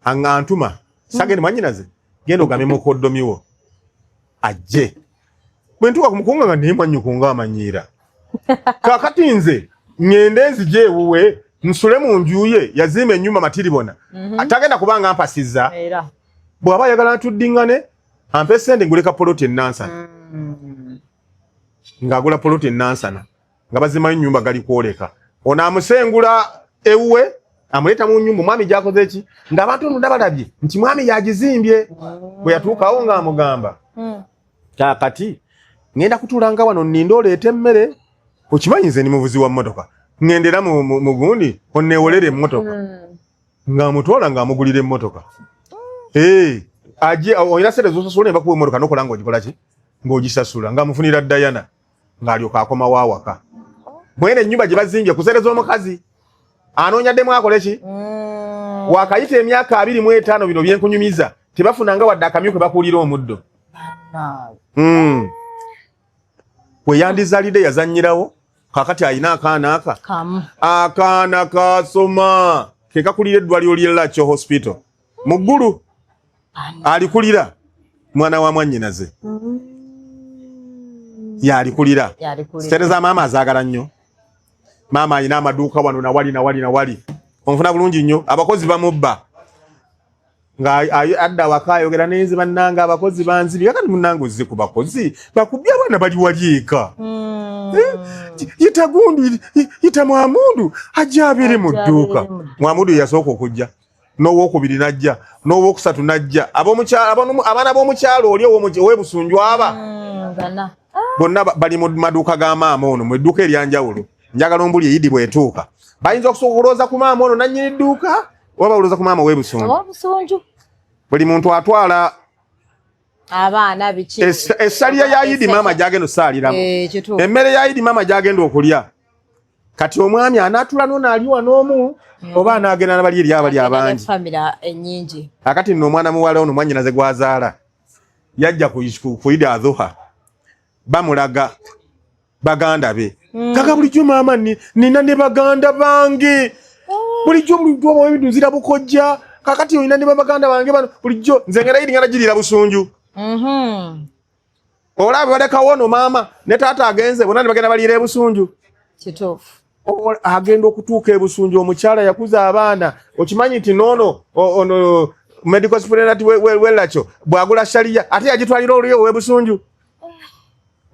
Antuma sagende mwanyinaze genda ogambe mukoddomiwo ajje. Bwe ntuuka ku mukunga nga naye mwannyuku ng'amanyiira. Kaakati nze ngende nzije ewuwe nsule mu nju ye yazimba ennyumba matiribona. Atagenda kubanga mpasizza. Bw'aba ayagala ntuddingane ampe ssente nguleka poloti ennansana. Ng'agula poloti ennansana nga bazimayo ennyumba gali kwoleka. Ono amusengula ewuwe amuleeta mu nnyumba mwami gyakoze ki ng'abantu nunda balabye nti mwami yagizimbye. Bwe yatuukawo ng'amugamba kaakati ngenda kutuulanga wano nninda oleeta emmere. Okimanyi nze ni muvuzi wa mmotoka ngendera mu gundi onneewolera emmotoka ng'amutwala ng'amugulira emmotoka. Ajje oyina ssente z'osasula ne bakuwa emmotoka n'okola ng'ogikola ki ng'ogisasula ng'amufunira Diana ng'alyoka akomawo awaka. Mwene ennyumba gye bazimbye ku ssente z'omukazi anoonya ddemu akole ki wakayita emyaka 25 bino byenkunyumiza tebafunanga wadde akamyu ke bakuulira omuddo. We yandizaalidde yazannyirawo kaakati ayina akaana akaana kasoma ke kakulira eddwaliro ly'e Lacco Hospital mu ggulu alikulira mwana wa mwannyinaze yalikulira. Ssente za maama azaagala nnyo. Maama ayina amaduuka wano nawali. Onfuna bulungi nnyo. Abakozi bamubba nga adda waka ayogera n'enzi bannanga abakozi banzibye. Kati munnanga ozze ku bakozi bakubye abaana bali wali eka. Yita gundi yita Mwamundu ajja abeere mu dduuka. Mwamundu yasooka okujja n'owokubiri najja n'owokusatu najja. Abaana b'omukyalo oli ow'Ebusunju aba bonna bali mu maduuka ga maama ono mu dduuka eryanjawulo. Njagala ombuli eyidi bwetuuka bayinza okusooka okulooza ku maama ono nannyini dduuka oba balooza ku maama w'Ebusunju. Buli muntu atwala abaana biki essaliya ya yidi maama gyagenda osaaliramu emmere ya yidi maama gyagenda okulya. Kati omwami anaatula n'onaali wan'omu oba anaagenda nabali eri abali abangi. Akati nno omwana muwala ono mwannyinaze gwazaala yajja ku Idi Adhuha bamulaga baganda be. Kaka bulijjo maama nina ne baganda bange bulijjo omuntu ebintu nzira bukojja kakati olina ne baganda bange bano bulijjo nze ngenda Idi ngenda girira Busunju. Olaba balekawo no maama ne taata agenze bonna ne bagenda balira e Busunju. Kituufu. Agenda okutuuka e Busunju omukyala yakuza abaana okimanyi nti noono ono medical superintendent we Lacco bwagula shaliya ate yagitwalira oliyo we Busunju.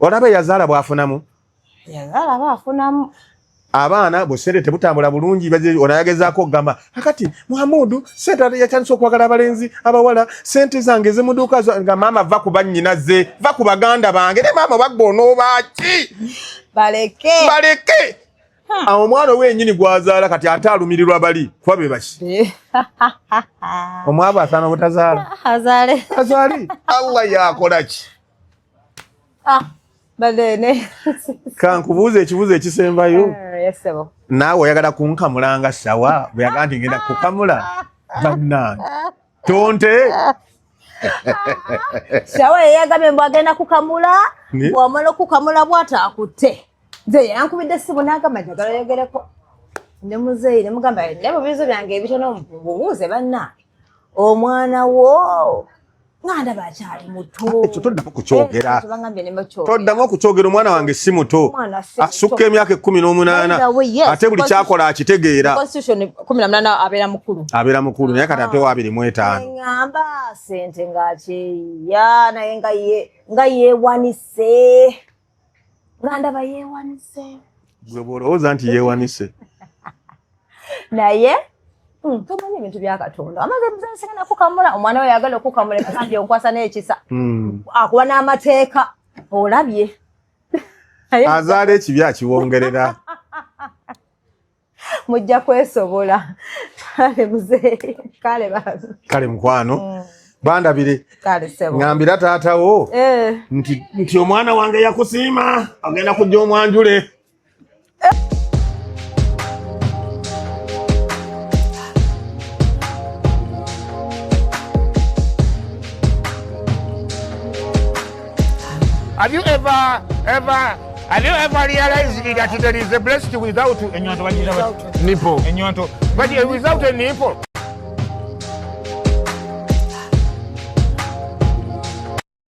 Olaba yazaala bwafunamu abaana bw'essente tebutambula bulungi onayagezaako okugamba akati Mwamundu ssente yatandise okwagala abalenzi abawala ssente zange zimuduuka nga maama va ku bannyinaze va ku baganda bange ne maama bagba onoobaaki baleke. Awo omwana wenyini gwazaala kati ate alumirirwa bali kuba be baki omwabo asaana obutazaala azaale Allah yakola ki. Badene kankubuuza ekibuuzo ekisembayo naawe oyagala kunkamulanga sawa bwe yagala nti ngenda kukamula bannange tonte sawa yeyagambye mbw agenda kukamula bw'omala okukamula bw'ata akutte nze yankubidde essimu n'agamba njagala oyogereko ne muzeeyi ne mugamba ne mu bibuuzo byange ebitono mubuuze bannange omwana wo ngandaba akyali muto. Ekyo toddamu kukyogera. Tubangambye ne mukyogera. Toddamu okukyogera omwana wange si muto. Asukka emyaka 18 ate buli kyakola akitegeera. Constitution 18 abeera mukulu. Abeera mukulu naye kati ate wa 25. Ngamba sente ng'akyeya naye nga yeewanise. Ngandaba yeewanise. Gwe bw'olowooza nti yeewanise. Naye tomanyi ebintu bya Katonda. Amaze muzansigana kukamula omwana we yagala okukamula kandi onkwasa n'ekisa. Akuba n'amateeka olabye. Azaala ekibi akiwongerera. Mujja kwesobola. Kale muzee. Kale mukwano. Bandabire. Kale sebo. Ngambira taatawo. Nti omwana wange yakusiima agenda kujja omwanjule. Have you ever realized that there is a breast without nipple? But without a nipple,